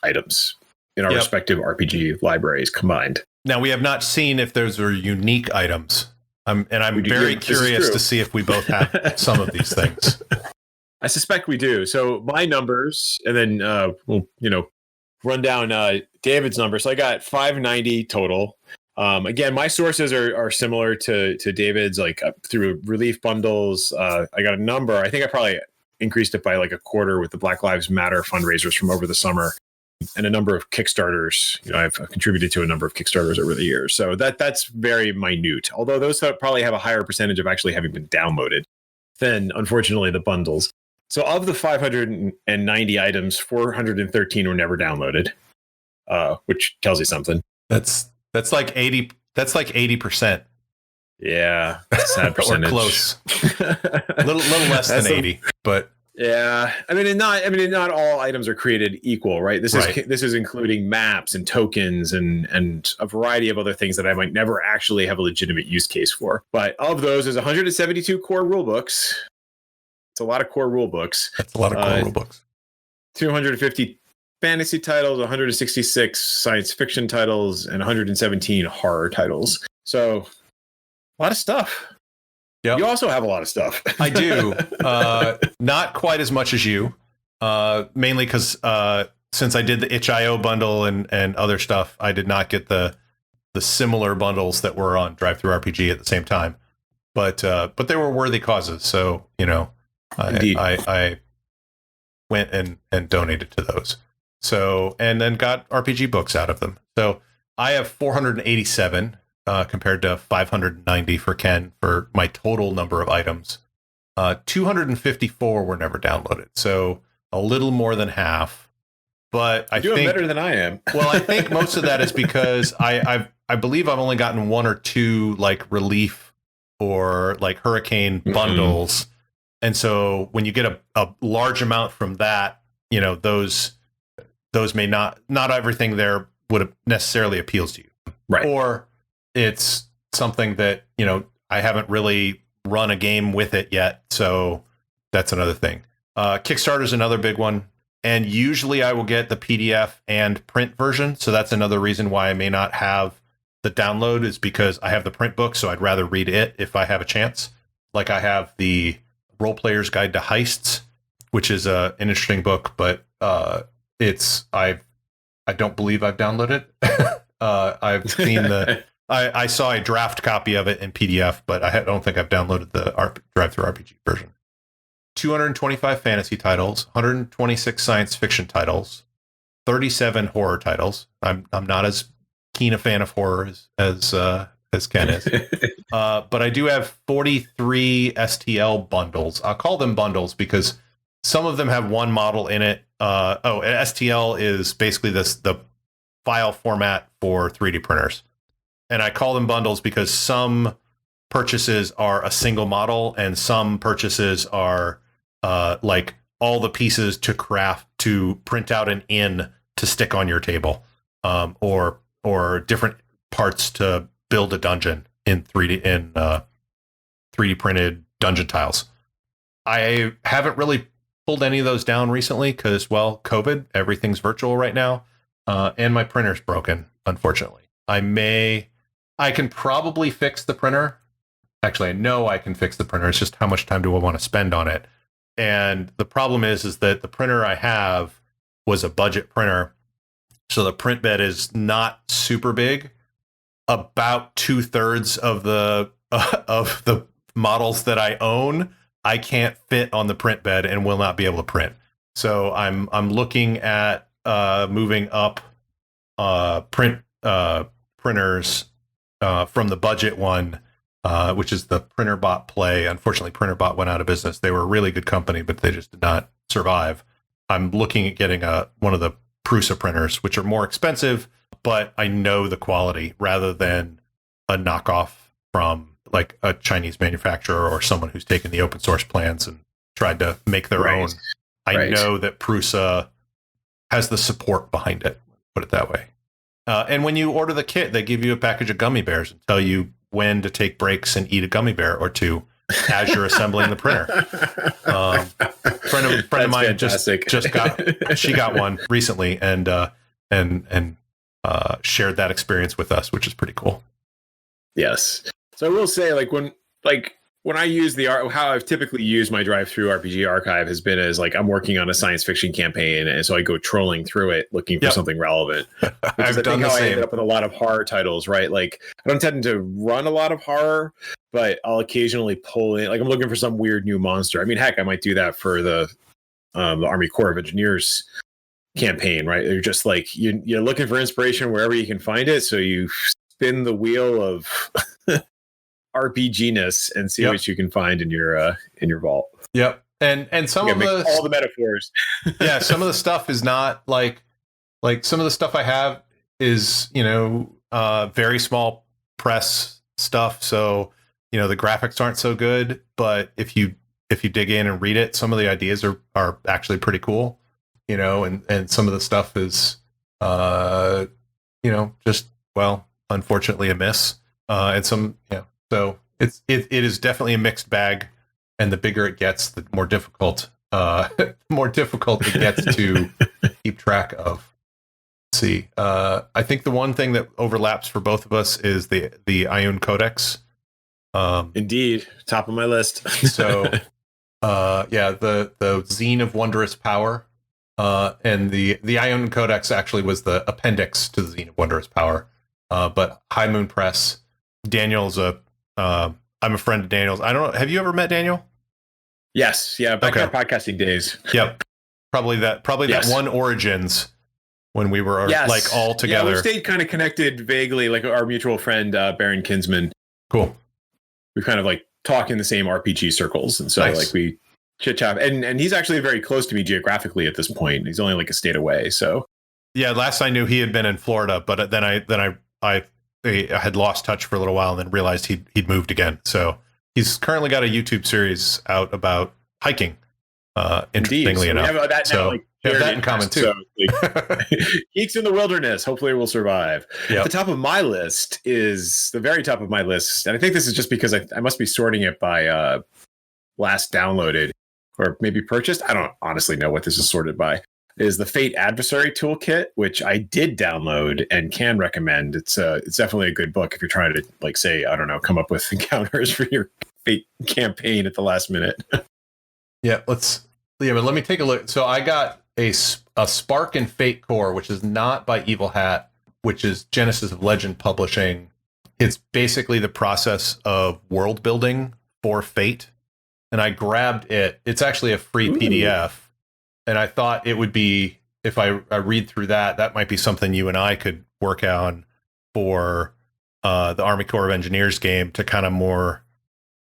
items in our respective RPG libraries combined. Now, we have not seen if those are unique items. I'm very curious to see if we both have some of these things. I suspect we do. So my numbers, and then we'll run down David's numbers. So I got 590 total. Again, my sources are similar to David's, like through relief bundles. I got a number. I think I probably increased it by like a quarter with the Black Lives Matter fundraisers from over the summer, and a number of Kickstarters. I've contributed to a number of Kickstarters over the years. So that's very minute. Although those probably have a higher percentage of actually having been downloaded than, unfortunately, the bundles. So of the 590 items, 413 were never downloaded, which tells you something. That's like 80. That's like 80%. Yeah, that's a sad percentage. Or close. a little less than 80, but yeah. Not all items are created equal, right? This is including maps and tokens and a variety of other things that I might never actually have a legitimate use case for. But of those, there's 172 core rulebooks. It's a lot of core rulebooks. That's a lot of core rulebooks. 250 fantasy titles, 166 science fiction titles, and 117 horror titles. So a lot of stuff. Yep. You also have a lot of stuff. I do. Not quite as much as you, mainly because since I did the itch.io bundle and other stuff, I did not get the similar bundles that were on DriveThruRPG at the same time. But they were worthy causes. So, I went and donated to those. So, and then got RPG books out of them. So I have 487 compared to 590 for Ken for my total number of items. 254 were never downloaded. So a little more than half. But I think better than I am. Well, I think most of that is because I believe I've only gotten one or two like relief or like hurricane bundles. And so when you get a large amount from that, those may not everything there would have necessarily appeals to you. Right. Or it's something that, I haven't really run a game with it yet. So that's another thing. Kickstarter is another big one. And usually I will get the PDF and print version. So that's another reason why I may not have the download, is because I have the print book. So I'd rather read it if I have a chance. Like I have the Role Player's Guide to Heists, which is an interesting book, but I don't believe I've downloaded it. I've seen I saw a draft copy of it in PDF, but I don't think I've downloaded the DriveThruRPG version. 225 fantasy titles, 126 science fiction titles, 37 horror titles. I'm not as keen a fan of horror as Ken is. But I do have 43 STL bundles. I'll call them bundles because some of them have one model in it. STL is basically the file format for 3D printers. And I call them bundles because some purchases are a single model and some purchases are like all the pieces to print out an in to stick on your table, or different parts to build a dungeon in 3D printed dungeon tiles. I haven't really pulled any of those down recently because, well, COVID, everything's virtual right now, and my printer's broken, unfortunately. I can probably fix the printer. Actually, I know I can fix the printer. It's just how much time do I want to spend on it? And the problem is that the printer I have was a budget printer, so the print bed is not super big. About 2/3 of the models that I own, I can't fit on the print bed and will not be able to print. So I'm looking at moving up printers from the budget one, which is the PrinterBot Play. Unfortunately, PrinterBot went out of business. They were a really good company, but they just did not survive. I'm looking at getting one of the Prusa printers, which are more expensive, but I know the quality rather than a knockoff from like a Chinese manufacturer or someone who's taken the open source plans and tried to make their own. I know that Prusa has the support behind it. Put it that way. And when you order the kit, they give you a package of gummy bears and tell you when to take breaks and eat a gummy bear or two as you're assembling the printer. Friend of mine just got one recently and shared that experience with us, which is pretty cool. Yes. So I will say, when I use how I've typically used my DriveThruRPG archive has been as I'm working on a science fiction campaign, and so I go trolling through it looking for something relevant. Because I think how I ended up with a lot of horror titles, right? I don't tend to run a lot of horror, but I'll occasionally pull in. I'm looking for some weird new monster. I mean, heck, I might do that for the Army Corps of Engineers campaign, right? They're just you're looking for inspiration wherever you can find it, so you spin the wheel of RPG-ness and see what you can find in your vault. Yep. And some of all the metaphors. Yeah, some of the stuff is not like some of the stuff I have is, very small press stuff. So, the graphics aren't so good, but if you dig in and read it, some of the ideas are actually pretty cool, and some of the stuff is just, unfortunately a miss. And some, so it is definitely a mixed bag, and the bigger it gets, the more difficult it gets to keep track of. Let's see. I think the one thing that overlaps for both of us is the Ioun Codex. Indeed, top of my list. So, the Zine of Wondrous Power, and the Ioun Codex actually was the appendix to the Zine of Wondrous Power. But High Moon Press. Daniel's I'm a friend of Daniel's. I don't know. Have you ever met Daniel? Yes. Yeah. Back in our podcasting days. Yep. Probably that one Origins when we were all together. Yeah, we stayed kind of connected vaguely, our mutual friend, Baron Kinsman. Cool. We kind of talk in the same RPG circles. And so nice. We chit chat, and he's actually very close to me geographically at this point. He's only a state away. So yeah, last I knew he had been in Florida, but then I had lost touch for a little while and then realized he'd moved again. So he's currently got a YouTube series out about hiking. Interestingly enough, we have that in common too. So, Geeks in the Wilderness. Hopefully, we'll survive. Yep. The top of my list is the very top of my list, and I think this is just because I must be sorting it by last downloaded or maybe purchased. I don't honestly know what this is sorted by. Is the Fate Adversary Toolkit, which I did download and can recommend. It's definitely a good book if you're trying to come up with encounters for your Fate campaign at the last minute. But let me take a look. So I got a Spark and Fate Core, which is not by Evil Hat, which is Genesis of Legend Publishing. It's basically the process of world building for Fate, and I grabbed it. It's actually a free PDF. And I thought it would be, if I read through that might be something you and I could work on for the Army Corps of Engineers game to kind of more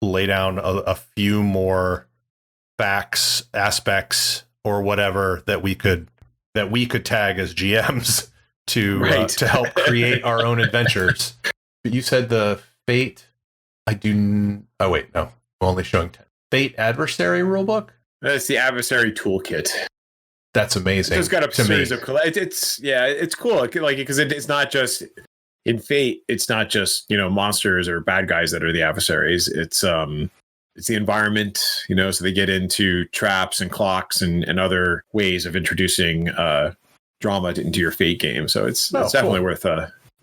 lay down a few more facts, aspects, or whatever that we could tag as GMs to help create our own adventures. But you said the Fate. Oh wait, no, I'm only showing 10. Fate Adversary rulebook. That's the Adversary Toolkit. That's amazing. So it's got a series of it's cool because it's not just in Fate. It's not just monsters or bad guys that are the adversaries. It's the environment. So they get into traps and clocks and other ways of introducing drama into your Fate game. So it's definitely worth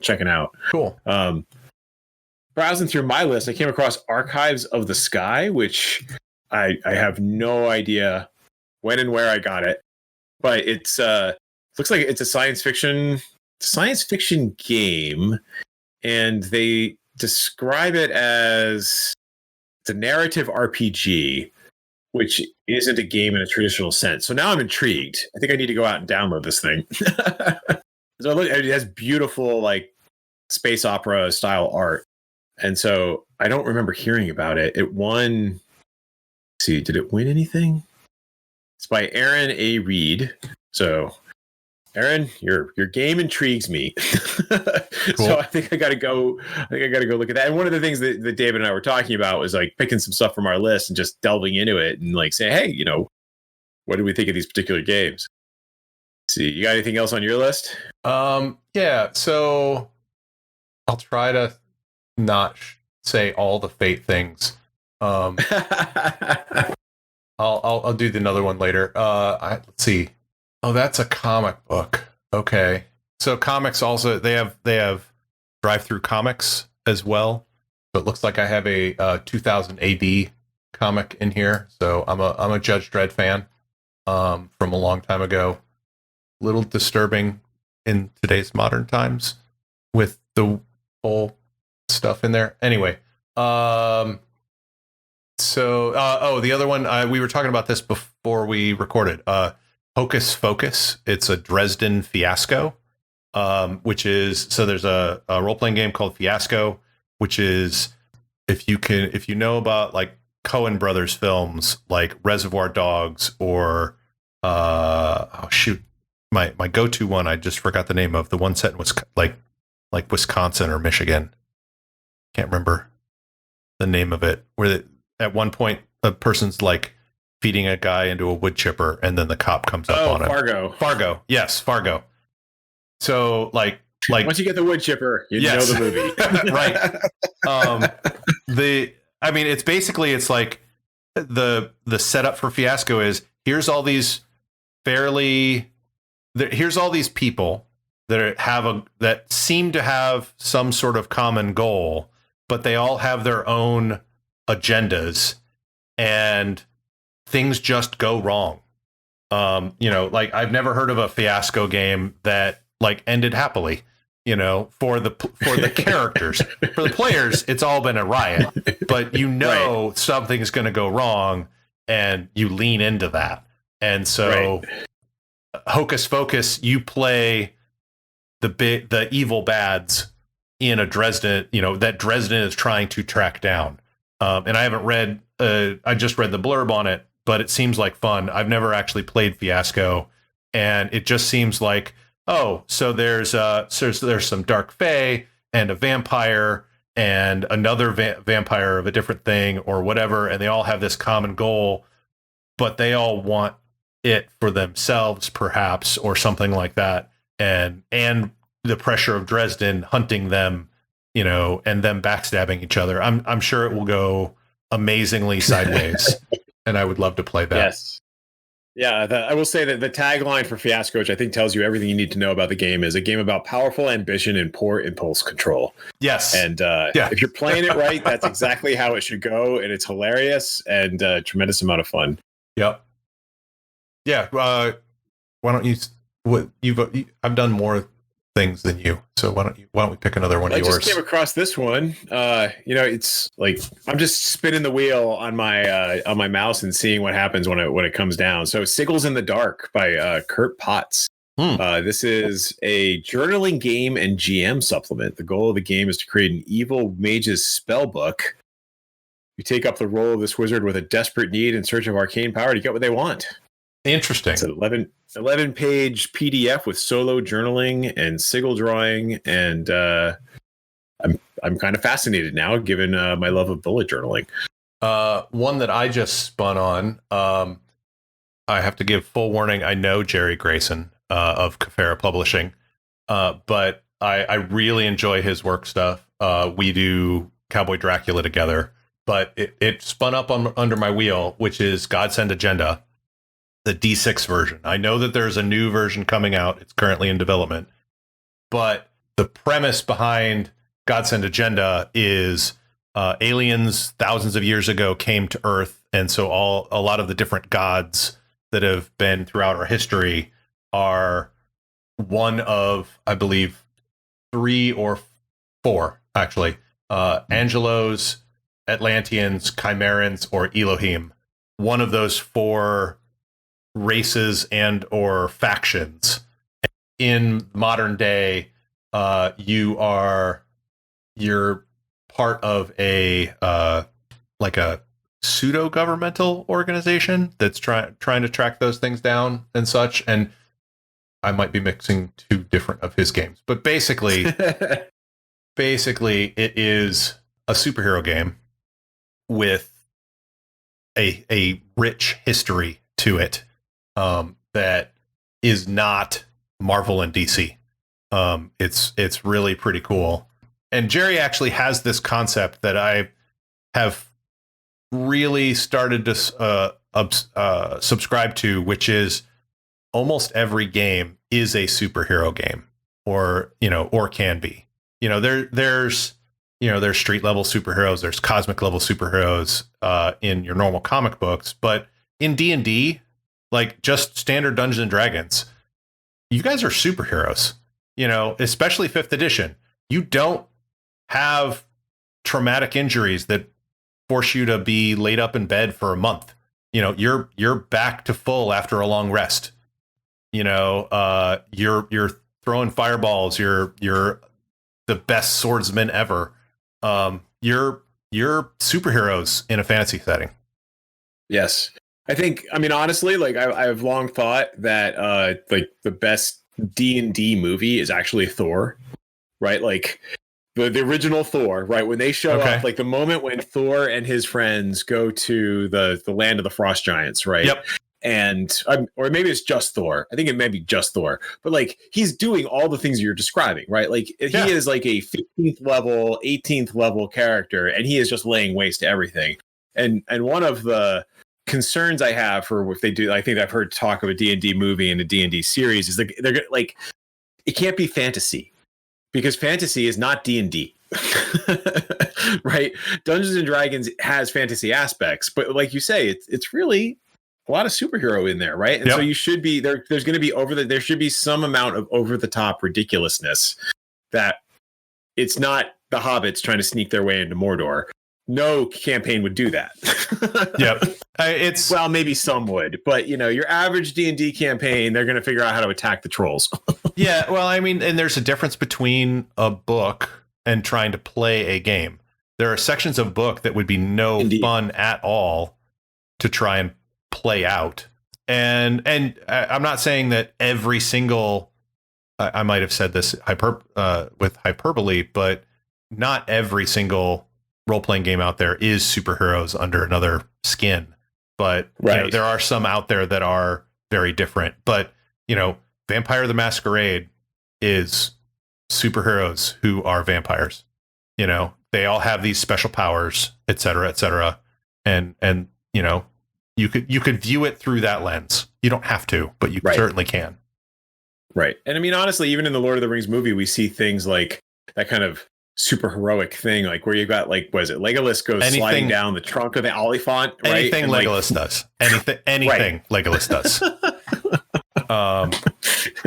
checking out. Cool. Browsing through my list, I came across Archives of the Sky, which I have no idea when and where I got it, but it's looks like it's a science fiction game, and they describe it as it's a narrative RPG, which isn't a game in a traditional sense. So now I'm intrigued. I think I need to go out and download this thing. So look, it has beautiful space opera style art, and so I don't remember hearing about it. It won. See, did it win anything? It's by Aaron A. Reed. So, Aaron, your game intrigues me. Cool. So I think I got to go look at that. And one of the things that David and I were talking about was picking some stuff from our list and just delving into it and saying, hey, what do we think of these particular games? Let's see. You got anything else on your list? Yeah. So I'll try to not say all the Fate things. I'll do another one later. Let's see. Oh, that's a comic book. Okay. So comics also they have drive-through comics as well. So it looks like I have a 2000 AD comic in here. So I'm a Judge Dredd fan from a long time ago. Little disturbing in today's modern times with the whole stuff in there. Anyway, the other one, we were talking about this before we recorded. Hocus Focus. It's a Dresden Fiasco, which is, so there's a role-playing game called Fiasco, which is, if you know about like Coen Brothers films like Reservoir Dogs or my go-to one, I just forgot the name of, the one set in like Wisconsin or Michigan. Can't remember the name of it, where at one point a person's like feeding a guy into a wood chipper and then the cop comes up on him. Fargo. Yes, Fargo. So like once you get the wood chipper, you know the movie. Right. It's basically, it's like the setup for Fiasco is here's all these people that seem to have some sort of common goal, but they all have their own agendas and things just go wrong. Like I've never heard of a Fiasco game that like ended happily, for the characters. For the players, it's all been a riot, but right. Something's going to go wrong and you lean into that. And so Hocus Focus, you play the evil bads in a Dresden, that Dresden is trying to track down. And I haven't read, I just read the blurb on it, but it seems like fun. I've never actually played Fiasco, and it just seems like, so there's some dark fae and a vampire and another vampire of a different thing or whatever, and they all have this common goal, but they all want it for themselves, perhaps, or something like that, and the pressure of Dresden hunting them, and them backstabbing each other. I'm sure it will go amazingly sideways, and I would love to play that. Yes. Yeah, I will say that the tagline for Fiasco, which I think tells you everything you need to know about the game, is a game about powerful ambition and poor impulse control. Yes. And if you're playing it right, that's exactly how it should go, and it's hilarious and a tremendous amount of fun. Yep. Yeah. Why don't you? I've done more things than you, so why don't we pick another one of yours? I just came across this one. It's like I'm just spinning the wheel on my mouse and seeing what happens when it comes down. So Sigils in the Dark by Kurt Potts. This is a journaling game and GM supplement. The goal of the game is to create an evil mage's spell book. You take up the role of this wizard with a desperate need in search of arcane power to get what they want. Interesting. It's an 11-page PDF with solo journaling and sigil drawing, and I'm kind of fascinated now, given my love of bullet journaling. One that I just spun on. I have to give full warning. I know Jerry Grayson of Kafera Publishing, but I really enjoy his work stuff. We do Cowboy Dracula together, but it spun up under my wheel, which is Godsend Agenda, the D6 version. I know that there's a new version coming out. It's currently in development, but the premise behind Godsend Agenda is aliens thousands of years ago came to Earth, and so a lot of the different gods that have been throughout our history are one of, I believe, 3 or 4 actually, Angelos, Atlanteans, Chimerans, or Elohim. One of those 4 races and or factions. In modern day, you're part of a like a pseudo governmental organization that's trying to track those things down and such. And I might be mixing 2 different of his games, but basically it is a superhero game with a rich history to it. That is not Marvel and DC. It's really pretty cool. And Jerry actually has this concept that I have really started to subscribe to, which is almost every game is a superhero game, or can be. There's street level superheroes, there's cosmic level superheroes in your normal comic books, but in D&D, like just standard Dungeons and Dragons, you guys are superheroes. Especially 5th edition. You don't have traumatic injuries that force you to be laid up in bed for a month. You're back to full after a long rest. You're throwing fireballs. You're the best swordsman ever. You're superheroes in a fantasy setting. Yes. Honestly, like I've long thought that like the best D&D movie is actually Thor, right? Like the original Thor, right? When they show up, like the moment when Thor and his friends go to the land of the frost giants, right? Yep. And or maybe it's just Thor. I think it may be just Thor, but like he's doing all the things you're describing, right? Like he is like a 15th level, 18th level character, and he is just laying waste to everything. And one of the concerns I have for if they do, I think I've heard talk of a D&D movie and a D&D series, is they're like, it can't be fantasy, because fantasy is not D&D. Right? Dungeons and Dragons has fantasy aspects, but like you say, it's really a lot of superhero in there, right? And so you should be there's going to be there should be some amount of over the top ridiculousness, that it's not the hobbits trying to sneak their way into Mordor. No campaign would do that. It's well, maybe some would, but your average D&D campaign, they're going to figure out how to attack the trolls. Yeah, well, and there's a difference between a book and trying to play a game. There are sections of book that would be no fun at all to try and play out. And I'm not saying that every single, I might have said this with hyperbole, but not every single role-playing game out there is superheroes under another skin. But there are some out there that are very different. But Vampire the Masquerade is superheroes who are vampires. They all have these special powers, et cetera, and you could view it through that lens. You don't have to, but you certainly can. Right. And honestly, even in the Lord of the Rings movie, we see things like that kind of super heroic thing, like where you got like, what is it? Legolas goes sliding down the trunk of the Oliphant, right? Anything and Legolas does. Anything Legolas does.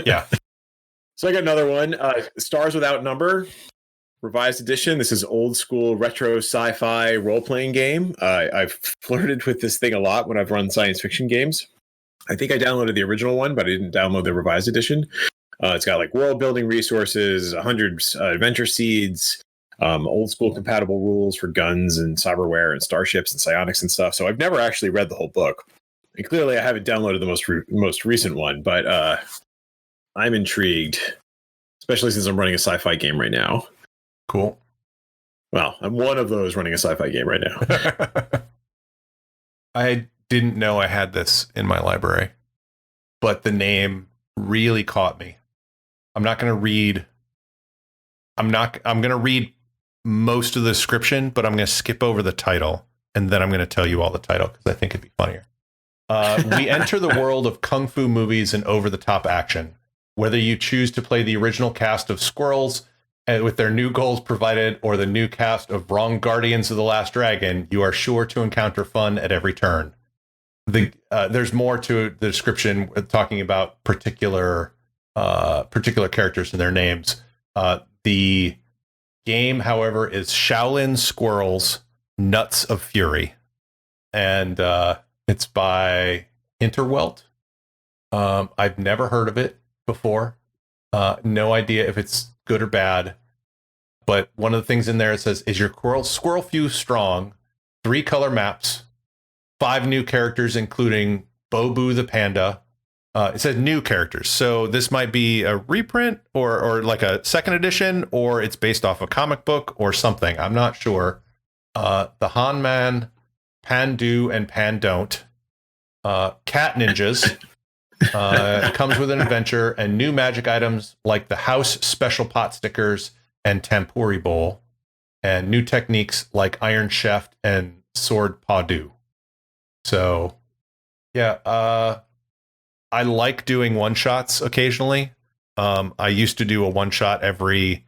Yeah. So I got another one. Stars Without Number, revised edition. This is old school retro sci-fi role-playing game. I've flirted with this thing a lot when I've run science fiction games. I think I downloaded the original one, but I didn't download the revised edition. It's got like world building resources, 100 adventure seeds, old school compatible rules for guns and cyberware and starships and psionics and stuff. So I've never actually read the whole book. And clearly I haven't downloaded the most recent one, but I'm intrigued, especially since I'm running a sci-fi game right now. Cool. Well, I'm one of those running a sci-fi game right now. I didn't know I had this in my library, but the name really caught me. I'm going to read most of the description, but I'm going to skip over the title, and then I'm going to tell you all the title because I think it'd be funnier. We enter the world of kung fu movies and over-the-top action. Whether you choose to play the original cast of Squirrels with their new goals provided, or the new cast of Wrong Guardians of the Last Dragon, you are sure to encounter fun at every turn. There's more to the description talking about particular characters and their names. The game, however, is Shaolin Squirrels Nuts of Fury, and it's by Interwelt. I've never heard of it before. No idea if it's good or bad, but one of the things in there, it says, is your squirrel few strong, 3 color maps, 5 new characters, including Bobu the panda. It says new characters, so this might be a reprint or like a second edition, or it's based off a comic book or something. I'm not sure. The Hanman, Pandu, and Pandon't, cat ninjas, It comes with an adventure and new magic items like the house special pot stickers and tempuri bowl, and new techniques like iron shaft and sword padu. So, yeah, I like doing one shots occasionally. I used to do a one shot every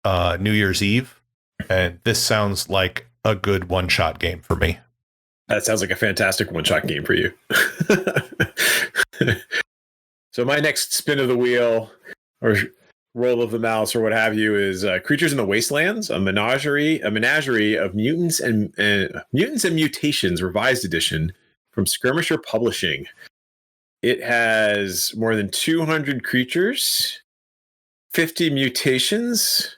New Year's Eve, and this sounds like a good one shot game for me. That sounds like a fantastic one shot game for you. So my next spin of the wheel or roll of the mouse or what have you is Creatures in the Wastelands, a menagerie of mutants and mutations revised edition from Skirmisher Publishing. It has more than 200 creatures, 50 mutations,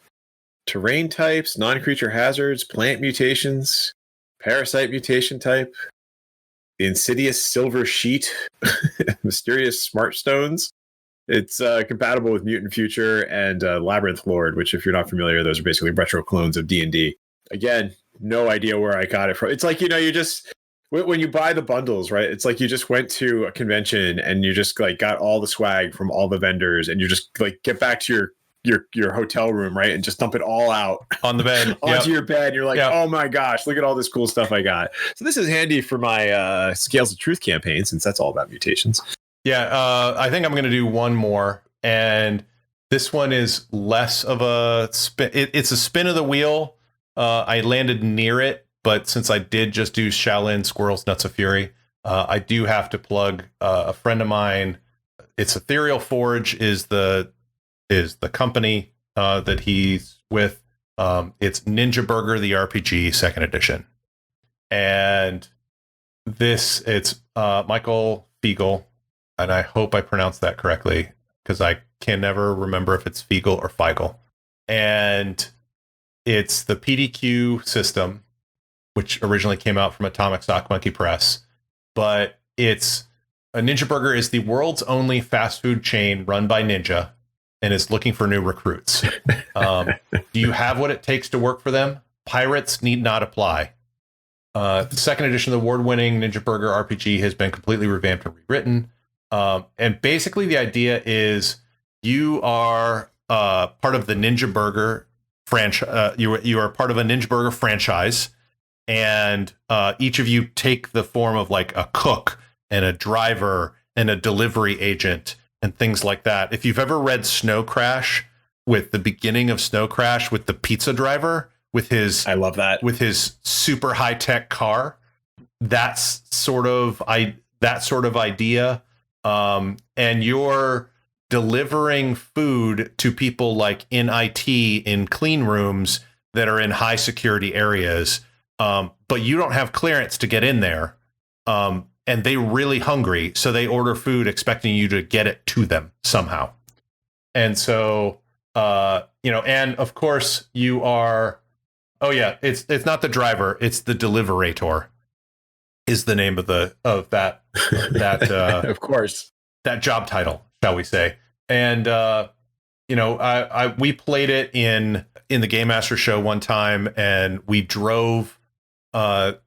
terrain types, non-creature hazards, plant mutations, parasite mutation type, the insidious silver sheet, mysterious smart stones. It's compatible with Mutant Future and Labyrinth Lord, which, if you're not familiar, those are basically retro clones of D&D. Again, no idea where I got it from. It's like, you just when you buy the bundles, right? It's like you just went to a convention and you just like got all the swag from all the vendors, and you just like get back to your hotel room, right, and just dump it all out on the bed onto your bed. You're like, oh my gosh, look at all this cool stuff I got. So this is handy for my Scales of Truth campaign, since that's all about mutations. Yeah, I think I'm going to do one more, and this one is less of a spin. It's a spin of the wheel. I landed near it, but since I did just do Shaolin Squirrels Nuts of Fury, I do have to plug a friend of mine. It's Ethereal Forge is the company that he's with. It's Ninja Burger the RPG 2nd edition, and it's Michael Fiegel, and I hope I pronounced that correctly because I can never remember if it's Fiegel or Feigl. And it's the PDQ system, which originally came out from Atomic Sock Monkey Press, but it's a Ninja Burger is the world's only fast food chain run by Ninja, and is looking for new recruits. Do you have what it takes to work for them? Pirates need not apply. The 2nd edition of the award-winning Ninja Burger RPG has been completely revamped and rewritten. And basically the idea is you are part of the Ninja Burger franchise. You are part of a Ninja Burger franchise, and each of you take the form of like a cook and a driver and a delivery agent and things like that. If you've ever read Snow Crash, with the beginning of Snow Crash with the pizza driver with his I love that. With his super high-tech car, that's sort of idea. And you're delivering food to people like in IT in clean rooms that are in high security areas. But you don't have clearance to get in there. And they're really hungry, so they order food expecting you to get it to them somehow. And so, and of course you are, it's not the driver, it's the deliverator is the name of that of course, that job title, shall we say. And, we played it in the Game Master show one time, and we drove,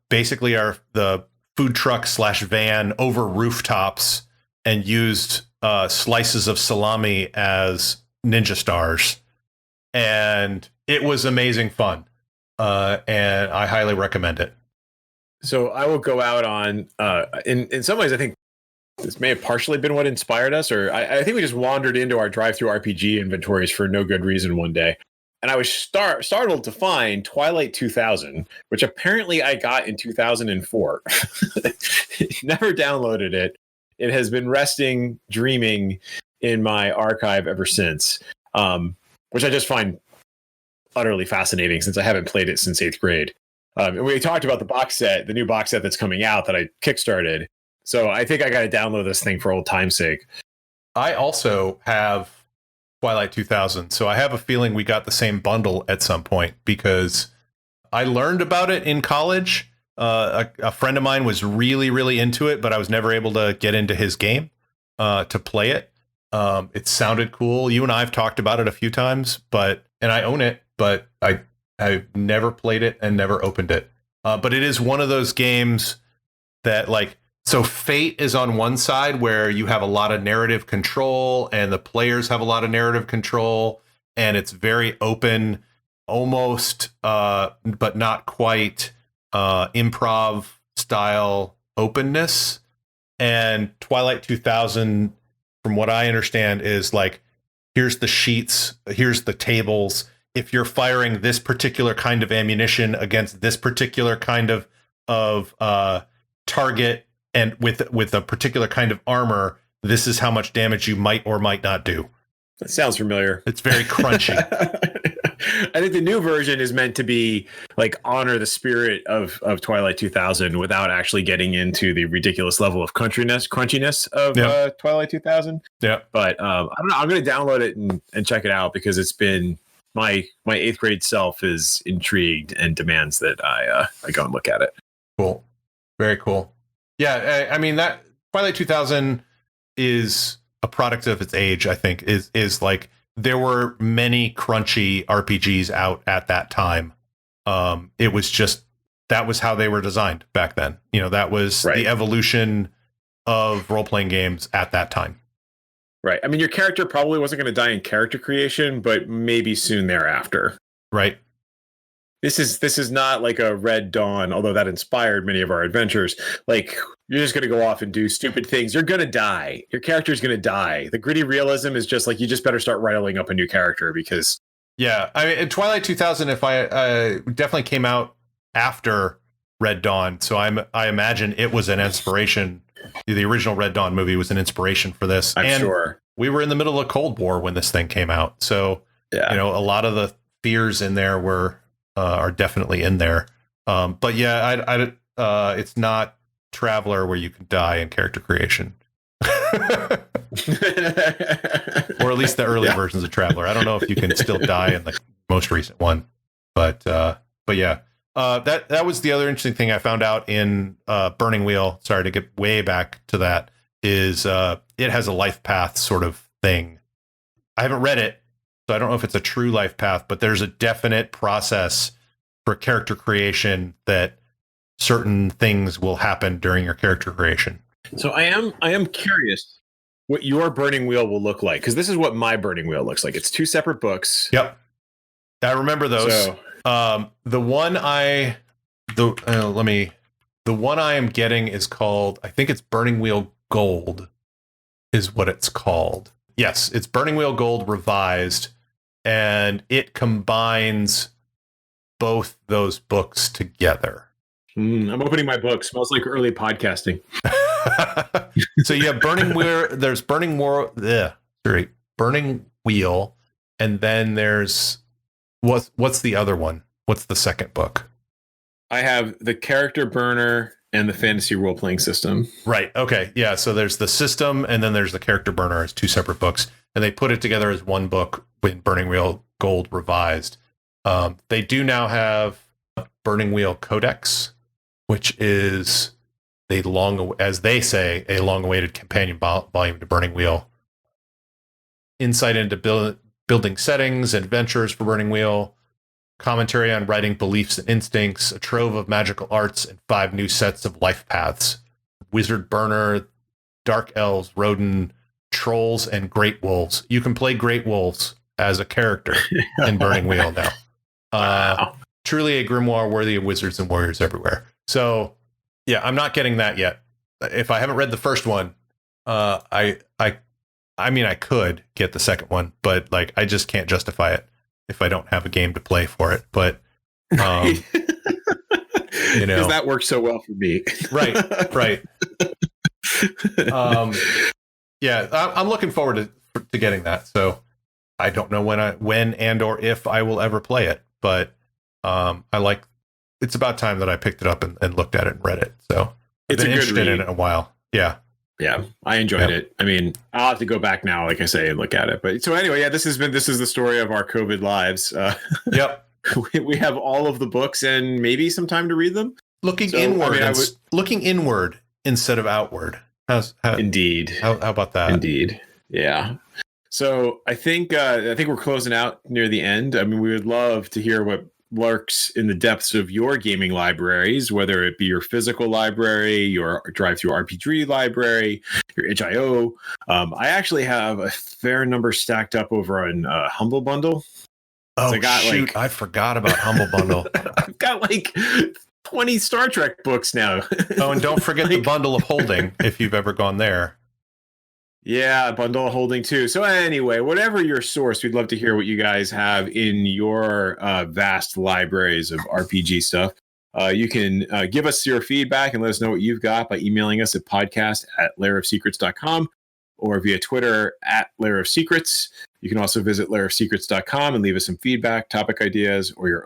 basically the food truck / van over rooftops and used slices of salami as ninja stars, and it was amazing fun, and I highly recommend it. So I will go out on in some ways I think this may have partially been what inspired us, or I think we just wandered into our DriveThruRPG inventories for no good reason one day. And I was startled to find Twilight 2000, which apparently I got in 2004. Never downloaded it. It has been resting, dreaming in my archive ever since, which I just find utterly fascinating since I haven't played it since 8th grade. And we talked about the new box set that's coming out that I kickstarted. So I think I got to download this thing for old time's sake. I also have Twilight 2000, so I have a feeling we got the same bundle at some point because I learned about it in college. A friend of mine was really, really into it, but I was never able to get into his game to play it. It sounded cool. You and I have talked about it a few times, and I own it, but I've never played it and never opened it. But it is one of those games that, like, So Fate is on one side where you have a lot of narrative control and the players have a lot of narrative control, and it's very open, almost, but not quite, improv style openness. And Twilight 2000, from what I understand, is like, here's the sheets, here's the tables. If you're firing this particular kind of ammunition against this particular kind of target and with a particular kind of armor, this is how much damage you might or might not do. That sounds familiar. It's very crunchy. I think the new version is meant to be like honor the spirit of Twilight 2000 without actually getting into the ridiculous level of crunchiness of Twilight 2000. Yeah. But I don't know. I'm going to download it and check it out because it's been my 8th grade self is intrigued and demands that I go and look at it. Cool. Very cool. Yeah. I mean, that Twilight 2000 is a product of its age, I think, is like, there were many crunchy RPGs out at that time. It was just, that was how they were designed back then. You know, that was the evolution of role-playing games at that time. Right. I mean, your character probably wasn't going to die in character creation, but maybe soon thereafter. Right. This is not like a Red Dawn, although that inspired many of our adventures. Like, you're just going to go off and do stupid things. You're going to die. Your character's going to die. The gritty realism is just like, you just better start riling up a new character because... Yeah. I mean, Twilight 2000, if I definitely came out after Red Dawn. So I imagine it was an inspiration. The original Red Dawn movie was an inspiration for this. I'm sure. We were in the middle of Cold War when this thing came out. So, you know, a lot of the fears in there are definitely in there. But yeah, it's not Traveler where you can die in character creation. Or at least the early versions of Traveler. I don't know if you can still die in the most recent one, but yeah, that was the other interesting thing I found out in Burning Wheel. Sorry to get way back to that. Is it has a life path sort of thing. I haven't read it, so I don't know if it's a true life path, but there's a definite process for character creation that certain things will happen during your character creation. So I am curious what your Burning Wheel will look like, because this is what my Burning Wheel looks like. It's 2 separate books. Yep, I remember those. So, the one I am getting is called, I think it's Burning Wheel Gold, is what it's called. Yes, it's Burning Wheel Gold revised, and it combines both those books together. I'm opening my book. Smells like early podcasting. So you have Burning Wheel. There's Burning Wheel, and then there's what's the other one? What's the second book? I have the Character Burner and the Fantasy Role Playing System. Right. Okay. Yeah. So there's the system, and then there's the Character Burner as 2 separate books, and they put it together as one book in Burning Wheel Gold revised. They do now have Burning Wheel Codex, which is as they say, a long-awaited companion volume to Burning Wheel. Insight into building settings and adventures for Burning Wheel, commentary on writing beliefs and instincts, a trove of magical arts, and 5 new sets of life paths: Wizard Burner, Dark Elves, Rodin, Trolls, and Great Wolves. You can play Great Wolves as a character in Burning Wheel now. Wow. Truly a grimoire worthy of wizards and warriors everywhere. So, yeah, I'm not getting that yet. If I haven't read the first one, I mean, I could get the second one, but like, I just can't justify it if I don't have a game to play for it. But, you know, because that works so well for me. Right. Yeah, I'm looking forward to getting that. So I don't know when and or if I will ever play it, but it's about time that I picked it up and looked at it and read it. So I've been interested in it in a while. Yeah. Yeah, I enjoyed it. I mean, I'll have to go back now, like I say, and look at it. But so anyway, yeah, this is the story of our COVID lives. Yep. We have all of the books and maybe some time to read them. Looking inward instead of outward. Indeed. How about that? Indeed. Yeah. So I think we're closing out near the end. I mean, we would love to hear what lurks in the depths of your gaming libraries, whether it be your physical library, your DriveThruRPG library, your itch.io. I actually have a fair number stacked up over on Humble Bundle. Oh, shoot. I forgot about Humble Bundle. I've got like 20 Star Trek books now. Oh, and don't forget the Bundle of Holding if you've ever gone there. Yeah, Bundle of Holding too. So anyway, whatever your source, we'd love to hear what you guys have in your vast libraries of RPG stuff. You can give us your feedback and let us know what you've got by emailing us at podcast@lairofsecrets.com or via Twitter @lairofsecrets. You can also visit lairofsecrets.com and leave us some feedback, topic ideas, or your